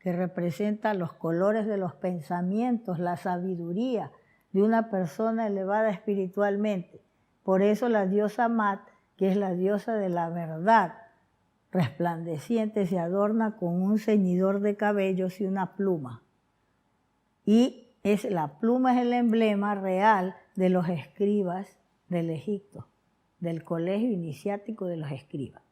que representa los colores de los pensamientos, la sabiduría de una persona elevada espiritualmente. Por eso la diosa Mat, que es la diosa de la verdad, resplandeciente, se adorna con un ceñidor de cabellos y una pluma. Y la pluma es el emblema real de los escribas del Egipto, del colegio iniciático de los escribas.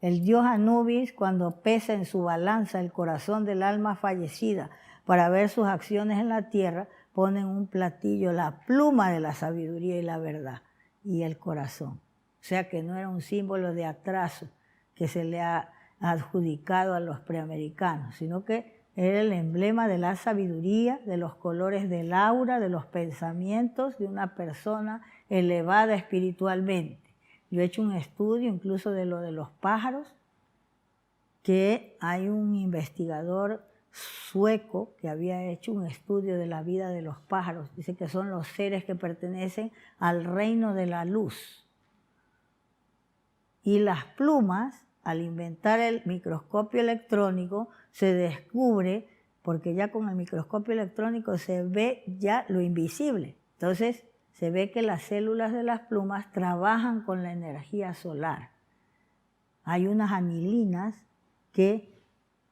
El dios Anubis, cuando pesa en su balanza el corazón del alma fallecida para ver sus acciones en la tierra, pone en un platillo la pluma de la sabiduría y la verdad y el corazón. O sea que no era un símbolo de atraso que se le ha adjudicado a los preamericanos, sino que era el emblema de la sabiduría, de los colores del aura, de los pensamientos de una persona elevada espiritualmente. Yo he hecho un estudio incluso de lo de los pájaros, que hay un investigador sueco que había hecho un estudio de la vida de los pájaros. Dice que son los seres que pertenecen al reino de la luz. Y las plumas, al inventar el microscopio electrónico, se descubre, porque ya con el microscopio electrónico se ve ya lo invisible. Entonces, se ve que las células de las plumas trabajan con la energía solar. Hay unas anilinas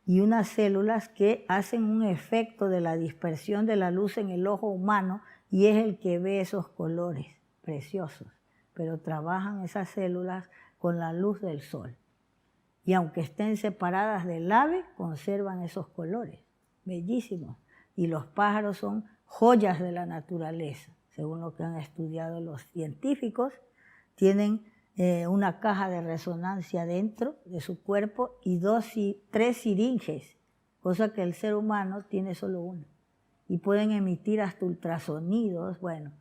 y unas células que hacen un efecto de la dispersión de la luz en el ojo humano y es el que ve esos colores preciosos. Pero trabajan esas células con la luz del sol. Y aunque estén separadas del ave, conservan esos colores bellísimos. Y los pájaros son joyas de la naturaleza. Según lo que han estudiado los científicos, tienen una caja de resonancia dentro de su cuerpo y 3 siringes, cosa que el ser humano tiene solo una. Y pueden emitir hasta ultrasonidos. Bueno,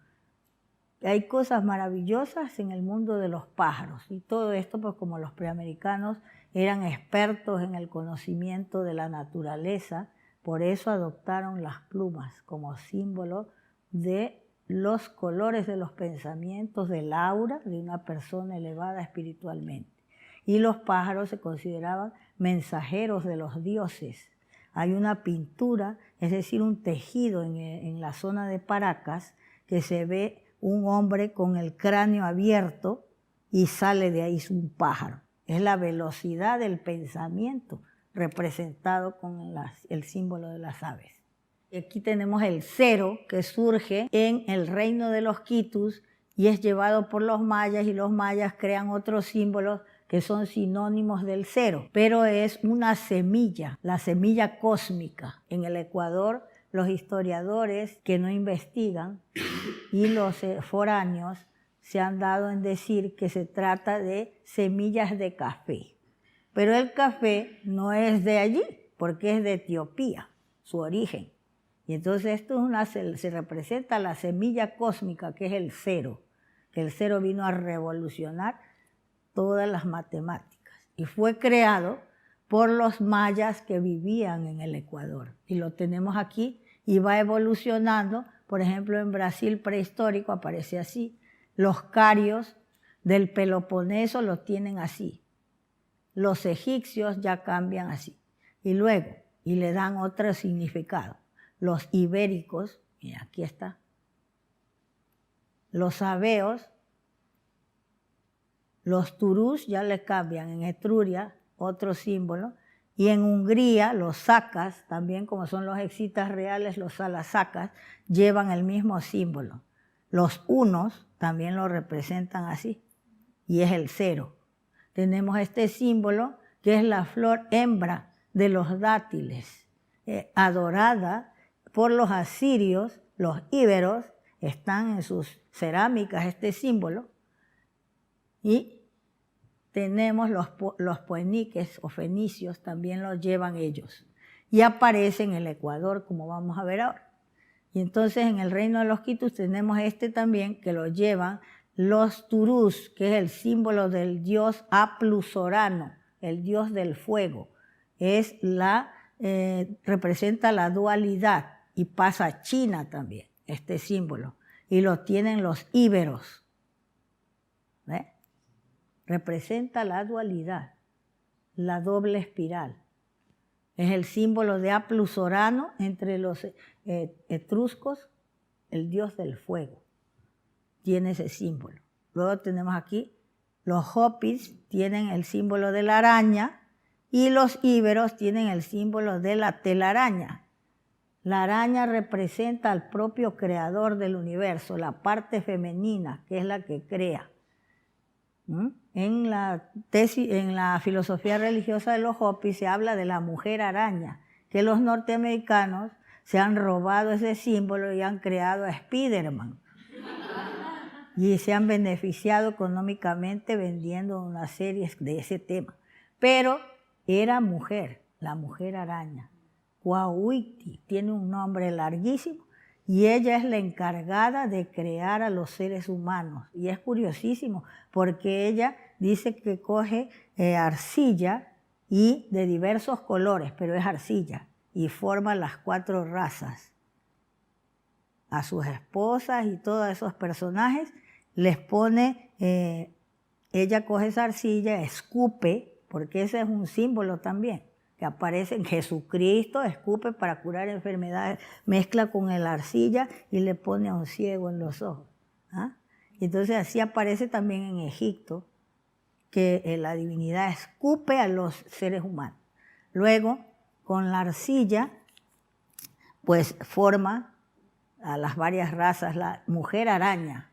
hay cosas maravillosas en el mundo de los pájaros. Y todo esto, pues como los preamericanos eran expertos en el conocimiento de la naturaleza, por eso adoptaron las plumas como símbolo de los colores de los pensamientos, del aura de una persona elevada espiritualmente. Y los pájaros se consideraban mensajeros de los dioses. Hay una pintura, es decir, un tejido en la zona de Paracas, que se ve un hombre con el cráneo abierto y sale de ahí un pájaro. Es la velocidad del pensamiento representado con el símbolo de las aves. Y aquí tenemos el 0 que surge en el reino de los Quitus y es llevado por los mayas y los mayas crean otros símbolos que son sinónimos del 0, pero es una semilla, la semilla cósmica. En el Ecuador, los historiadores que no investigan y los foráneos se han dado en decir que se trata de semillas de café. Pero el café no es de allí, porque es de Etiopía, su origen. Y entonces esto se representa la semilla cósmica, que es el 0, que el 0 vino a revolucionar todas las matemáticas. Y fue creado por los mayas que vivían en el Ecuador. Y lo tenemos aquí y va evolucionando Por ejemplo, en Brasil prehistórico aparece así. Los carios del Peloponeso lo tienen así. Los egipcios ya cambian así. Y luego, y le dan otro significado. Los ibéricos, mira, aquí está. Los sabeos, los turús ya le cambian. En Etruria, otro símbolo. Y en Hungría, los sacas, también como son los excitas reales, los salasacas, llevan el mismo símbolo. Los hunos también lo representan así, y es el 0. Tenemos este símbolo, que es la flor hembra de los dátiles, adorada por los asirios, los íberos, están en sus cerámicas este símbolo, y tenemos los poeniques o fenicios, también los llevan ellos. Y aparece en el Ecuador, como vamos a ver ahora. Y entonces en el reino de los quitus tenemos este también, que lo llevan los turús, que es el símbolo del dios Aplusorano, el dios del fuego. Representa la dualidad y pasa a China también, este símbolo. Y lo tienen los íberos. ¿Ve? Representa la dualidad, la doble espiral. Es el símbolo de Aplusorano entre los etruscos, el dios del fuego. Tiene ese símbolo. Luego tenemos aquí, los hopis tienen el símbolo de la araña y los íberos tienen el símbolo de la telaraña. La araña representa al propio creador del universo, la parte femenina, que es la que crea. En la filosofía religiosa de los Hopis se habla de la mujer araña, que los norteamericanos se han robado ese símbolo y han creado a Spiderman. Y se han beneficiado económicamente vendiendo unas series de ese tema. Pero era mujer, la mujer araña. Cuauhti tiene un nombre larguísimo. Y ella es la encargada de crear a los seres humanos. Y es curiosísimo, porque ella dice que coge arcilla y de diversos colores, pero es arcilla, y forma las 4 razas. A sus esposas y todos esos personajes les pone, ella coge esa arcilla, escupe, porque ese es un símbolo también, que aparece en Jesucristo, escupe para curar enfermedades, mezcla con la arcilla y le pone a un ciego en los ojos. ¿Ah? Y entonces así aparece también en Egipto, que la divinidad escupe a los seres humanos. Luego, con la arcilla, pues forma a las varias razas, la mujer araña,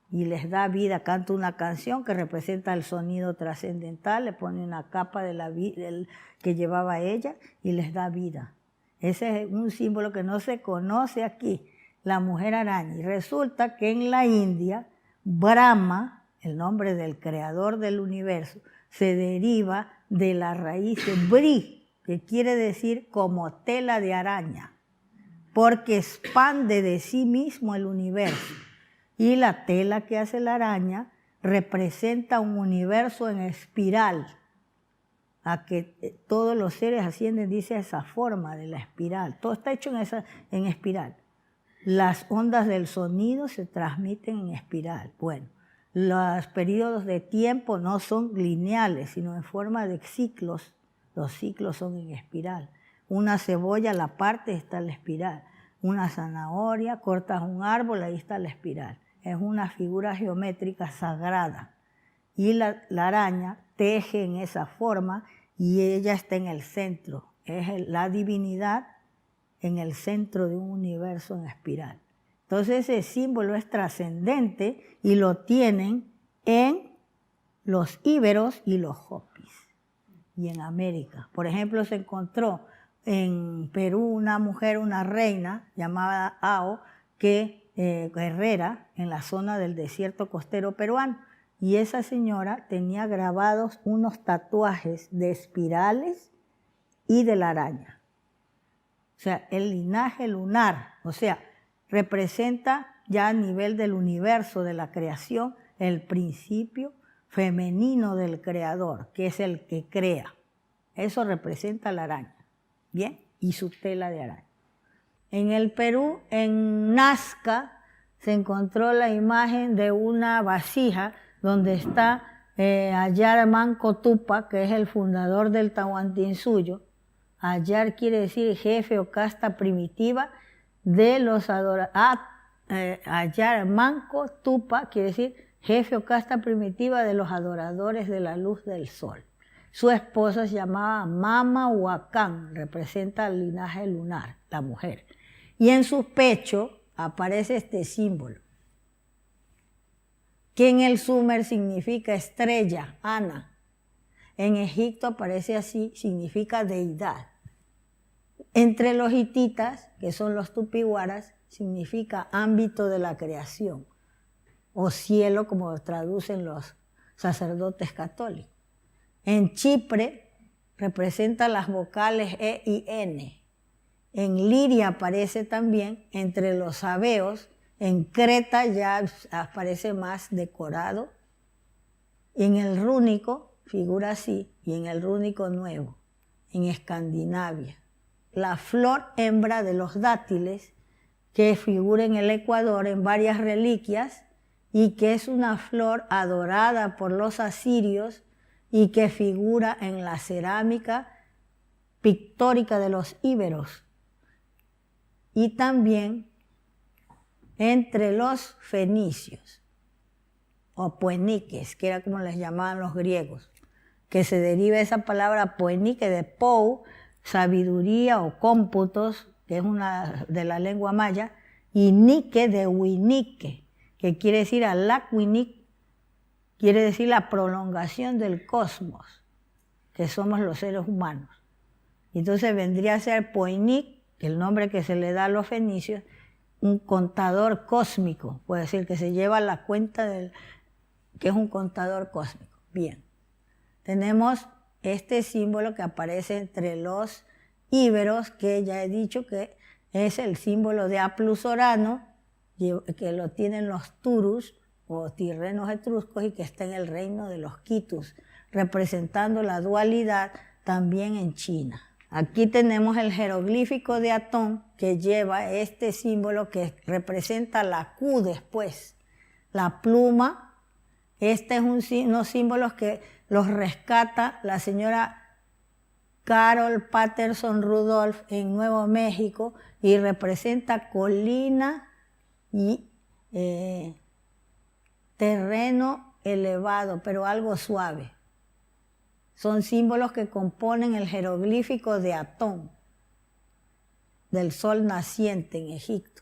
y les da vida, canta una canción que representa el sonido trascendental, le pone una capa que llevaba ella y les da vida. Ese es un símbolo que no se conoce aquí, la mujer araña. Y resulta que en la India, Brahma, el nombre del creador del universo, se deriva de la raíz bri, que quiere decir como tela de araña, porque expande de sí mismo el universo. Y la tela que hace la araña representa un universo en espiral, a que todos los seres ascienden, dice, esa forma de la espiral. Todo está hecho en espiral. Las ondas del sonido se transmiten en espiral. Bueno, los periodos de tiempo no son lineales, sino en forma de ciclos. Los ciclos son en espiral. Una cebolla la parte, está la espiral. Una zanahoria, cortas un árbol, ahí está la espiral. Es una figura geométrica sagrada. Y la araña teje en esa forma y ella está en el centro. Es la divinidad en el centro de un universo en espiral. Entonces ese símbolo es trascendente y lo tienen en los íberos y los hopis. Y en América. Por ejemplo, se encontró en Perú una mujer, una reina llamada Ao, guerrera en la zona del desierto costero peruano. Y esa señora tenía grabados unos tatuajes de espirales y de la araña. O sea, el linaje lunar, o sea, representa ya a nivel del universo, de la creación, el principio femenino del creador, que es el que crea. Eso representa la araña, ¿bien? Y su tela de araña. En el Perú, en Nazca, se encontró la imagen de una vasija donde está Ayar Manco Tupac, que es el fundador del Tahuantinsuyo. Ayar quiere decir jefe o casta primitiva de los adoradores. Ayar Manco Tupac quiere decir jefe o casta primitiva de los adoradores de la luz del sol. Su esposa se llamaba Mama Huacán, representa el linaje lunar, la mujer. Y en su pecho aparece este símbolo, que en el Sumer significa estrella, Ana. En Egipto aparece así, significa deidad. Entre los hititas, que son los tupiguaras, significa ámbito de la creación, o cielo, como traducen los sacerdotes católicos. En Chipre representa las vocales E y N. En Liria aparece también entre los sabeos. En Creta ya aparece más decorado. En el rúnico figura así, y en el rúnico nuevo. En Escandinavia. La flor hembra de los dátiles, que figura en el Ecuador en varias reliquias, y que es una flor adorada por los asirios y que figura en la cerámica pictórica de los íberos. Y también entre los fenicios, o poeniques, que era como les llamaban los griegos, que se deriva esa palabra poenique de pou, sabiduría o cómputos, que es una de la lengua maya, y nique de huinique, que quiere decir alacuinic, quiere decir la prolongación del cosmos, que somos los seres humanos. Entonces vendría a ser poenic, que el nombre que se le da a los fenicios, un contador cósmico, puede decir que se lleva la cuenta que es un contador cósmico. Bien, tenemos este símbolo que aparece entre los íberos, que ya he dicho que es el símbolo de Aplus Orano, que lo tienen los turus o tirrenos etruscos y que está en el reino de los quitus, representando la dualidad también en China. Aquí tenemos el jeroglífico de Atón, que lleva este símbolo que representa la Q después, la pluma. Este es unos símbolos que los rescata la señora Carol Patterson Rudolph en Nuevo México y representa colina y terreno elevado, pero algo suave. Son símbolos que componen el jeroglífico de Atón, del sol naciente en Egipto.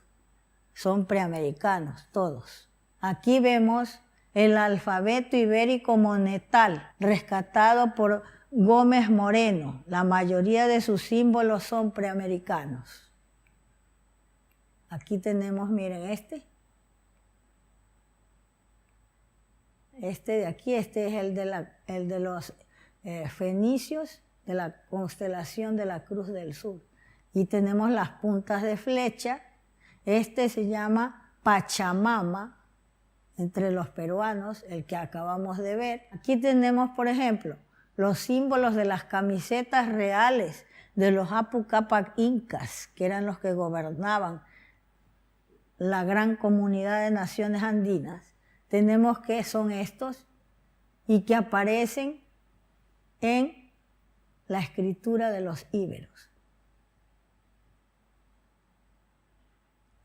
Son preamericanos todos. Aquí vemos el alfabeto ibérico monetal, rescatado por Gómez Moreno. La mayoría de sus símbolos son preamericanos. Aquí tenemos, miren, este de aquí, este es el de los fenicios, de la constelación de la Cruz del Sur. Y tenemos las puntas de flecha. Este se llama Pachamama, entre los peruanos, el que acabamos de ver. Aquí tenemos, por ejemplo, los símbolos de las camisetas reales de los Apu Capac incas, que eran los que gobernaban la gran comunidad de naciones andinas. Tenemos que son estos y que aparecen en la escritura de los íberos.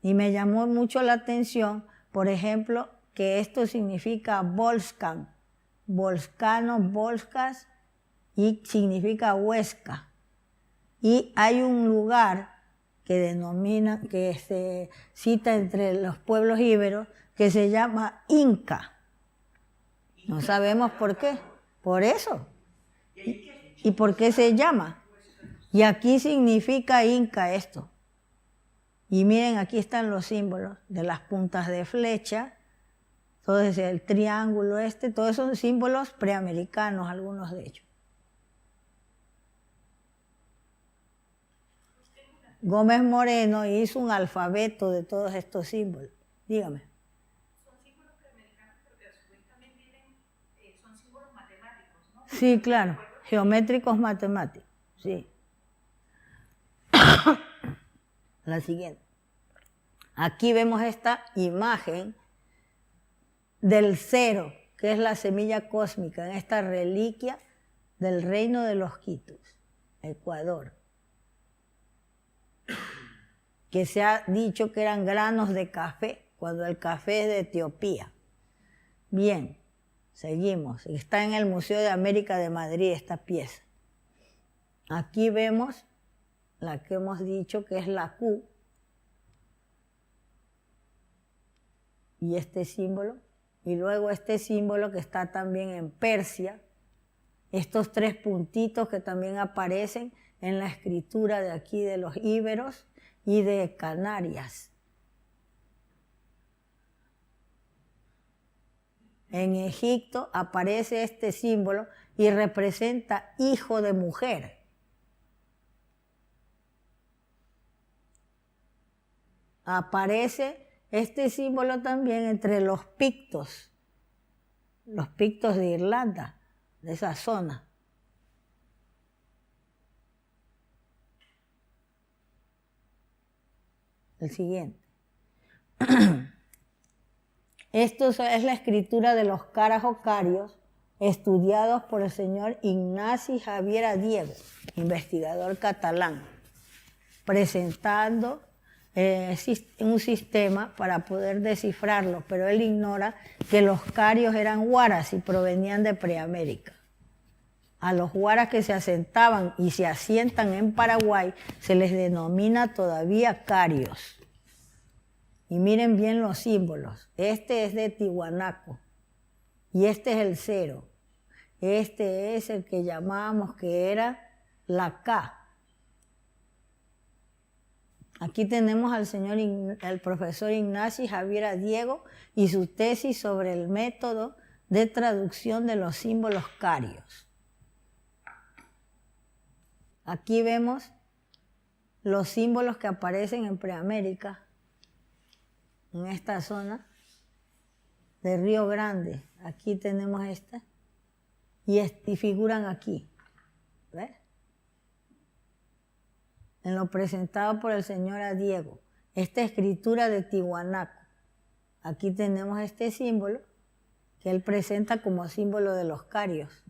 Y me llamó mucho la atención, por ejemplo, que esto significa Volscan, volscano, volscas, y significa Huesca. Y hay un lugar que se cita entre los pueblos íberos, que se llama Inca. No sabemos por qué, por eso. ¿Y por qué se llama? Y aquí significa Inca esto. Y miren, aquí están los símbolos de las puntas de flecha, todo ese, el triángulo todos son símbolos preamericanos, algunos de ellos. Gómez Moreno hizo un alfabeto de todos estos símbolos. Dígame. Son símbolos preamericanos, pero que a su vez también son símbolos matemáticos, ¿no? Sí, claro, geométricos matemáticos, sí. La siguiente. Aquí vemos esta imagen del cero, que es la semilla cósmica, en esta reliquia del reino de los Quitus, Ecuador, que se ha dicho que eran granos de café, cuando el café es de Etiopía. Bien, seguimos. Está en el Museo de América de Madrid esta pieza. Aquí vemos la que hemos dicho que es la Q, y este símbolo, y luego este símbolo que está también en Persia, estos 3 puntitos que también aparecen en la escritura de aquí de los íberos y de Canarias. En Egipto aparece este símbolo y representa hijo de mujer. Aparece este símbolo también entre los pictos de Irlanda, de esa zona. El siguiente. Esto es la escritura de los carajocarios, estudiados por el señor Ignasi Javier Diego, investigador catalán, presentando un sistema para poder descifrarlo, pero él ignora que los carios eran huaras y provenían de Preamérica. A los huaras que se asentaban y se asientan en Paraguay se les denomina todavía carios. Y miren bien los símbolos. Este es de Tiwanaku y este es el 0. Este es el que llamábamos que era la K. Aquí tenemos al profesor Ignasi Javier Diego y su tesis sobre el método de traducción de los símbolos carios. Aquí vemos los símbolos que aparecen en Preamérica, en esta zona de Río Grande. Aquí tenemos esta y figuran aquí. ¿Ves? En lo presentado por el señor Diego, esta escritura de Tiwanaku. Aquí tenemos este símbolo que él presenta como símbolo de los carios.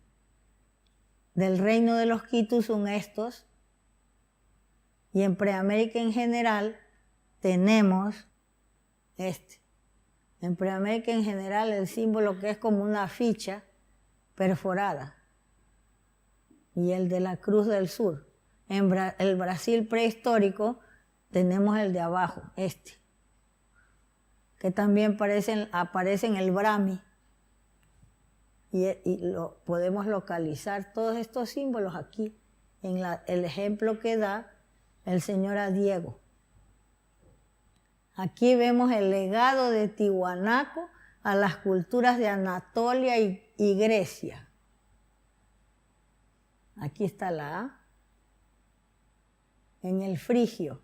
Del reino de los Quitus son estos, y en Preamérica en general tenemos este. En Preamérica en general el símbolo que es como una ficha perforada, y el de la Cruz del Sur. En el Brasil prehistórico tenemos el de abajo, este, que también aparece en el Brahmi, y lo podemos localizar todos estos símbolos aquí, en el ejemplo que da el señor Diego. Aquí vemos el legado de Tiwanaku a las culturas de Anatolia y Grecia. Aquí está la A. En el frigio,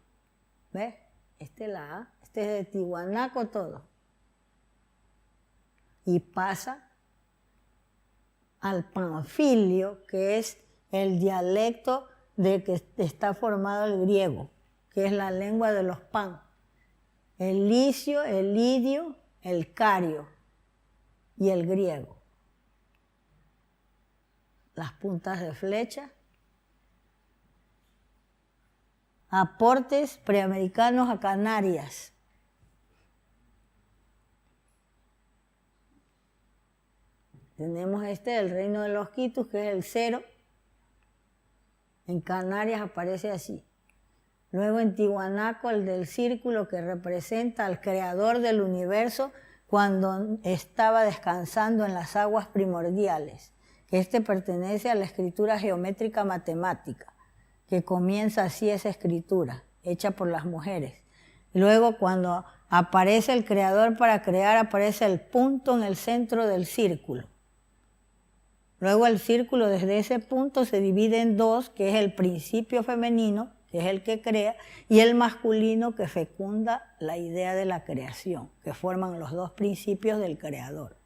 ¿ves? Este es la A, este es de Tiwanaku todo. Y pasa al panfilio, que es el dialecto de que está formado el griego, que es la lengua de los pan. El licio, el lidio, el cario y el griego. Las puntas de flecha. Aportes preamericanos a Canarias. Tenemos este del reino de los Quitus, que es el 0. En Canarias aparece así. Luego en Tiwanaku el del círculo, que representa al creador del universo cuando estaba descansando en las aguas primordiales. Este pertenece a la escritura geométrica matemática, que comienza así esa escritura, hecha por las mujeres. Luego cuando aparece el creador para crear, aparece el punto en el centro del círculo. Luego el círculo desde ese punto se divide en 2, que es el principio femenino, que es el que crea, y el masculino, que fecunda la idea de la creación, que forman los 2 principios del creador.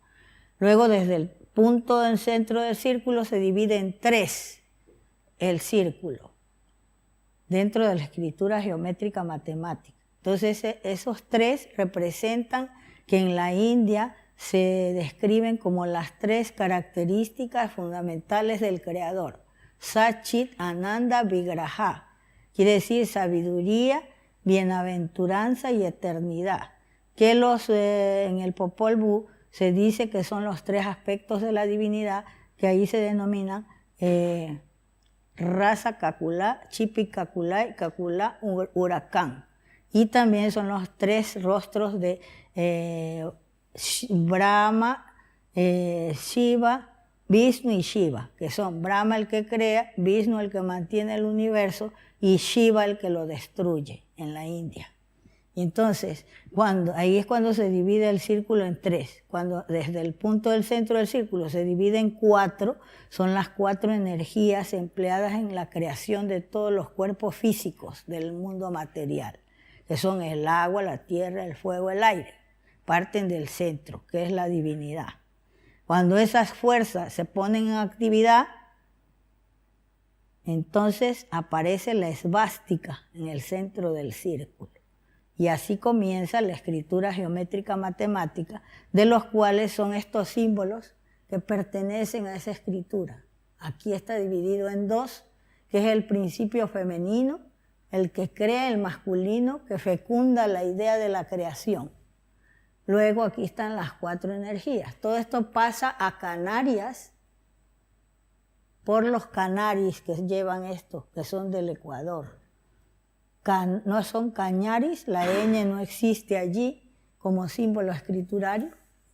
Luego desde el punto en el centro del círculo se divide en 3 el círculo. dentro de la escritura geométrica matemática. Entonces, esos 3 representan que en la India se describen como las 3 características fundamentales del Creador. Sachit, Ananda, Vigraha. Quiere decir sabiduría, bienaventuranza y eternidad. Que en el Popol Vuh se dice que son los 3 aspectos de la divinidad que ahí se denominan Rasa Kakula, Chipi Kakula y Kakula Huracán. Y también son los 3 rostros de Brahma, Shiva, Vishnu y Shiva, que son Brahma el que crea, Vishnu el que mantiene el universo y Shiva el que lo destruye en la India. Y entonces, ahí es cuando se divide el círculo en 3. Cuando desde el punto del centro del círculo se divide en 4, son las 4 energías empleadas en la creación de todos los cuerpos físicos del mundo material, que son el agua, la tierra, el fuego, el aire. Parten del centro, que es la divinidad. Cuando esas fuerzas se ponen en actividad, entonces aparece la esvástica en el centro del círculo. Y así comienza la escritura geométrica matemática, de los cuales son estos símbolos que pertenecen a esa escritura. Aquí está dividido en 2, que es el principio femenino, el que crea, el masculino, que fecunda la idea de la creación. Luego aquí están las 4 energías. Todo esto pasa a Canarias por los canaris que llevan esto, que son del Ecuador. No son cañaris, la ñ no existe allí como símbolo escriturario.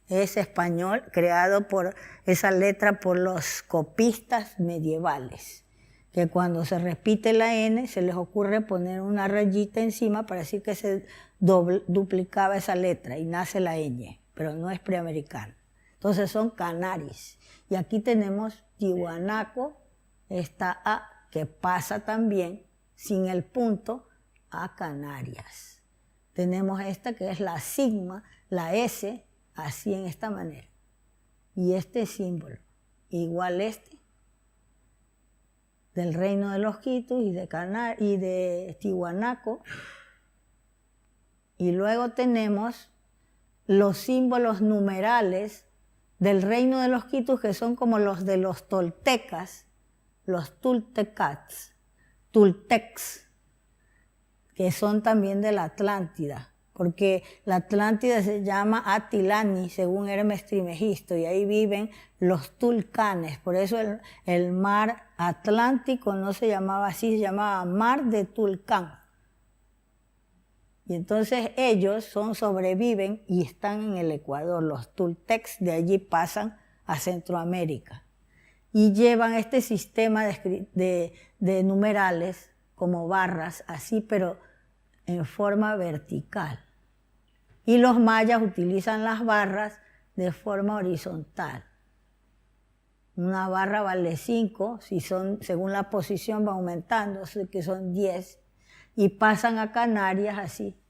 Es español, creado por esa letra por los copistas medievales, que cuando se repite la n se les ocurre poner una rayita encima para decir que se duplicaba esa letra y nace la ñ, pero no es preamericano. Entonces son canaris. Y aquí tenemos Tiwanaku, esta A que pasa también sin el punto a Canarias. Tenemos esta que es la sigma, la S, así en esta manera. Y este símbolo, igual este, del reino de los Quitus y de Tiwanaku. Y luego tenemos los símbolos numerales del reino de los Quitus, que son como los de los toltecas, los tultecats, tultecs, que son también de la Atlántida, porque la Atlántida se llama Atilani, según Hermes Trismegisto, y ahí viven los tulcanes. Por eso el mar Atlántico no se llamaba así, se llamaba Mar de Tulcán. Y entonces ellos sobreviven y están en el Ecuador. Los tultecs de allí pasan a Centroamérica y llevan este sistema de numerales como barras, así, pero en forma vertical. Y los mayas utilizan las barras de forma horizontal. Una barra vale 5, según la posición va aumentando, así que son 10, y pasan a Canarias así,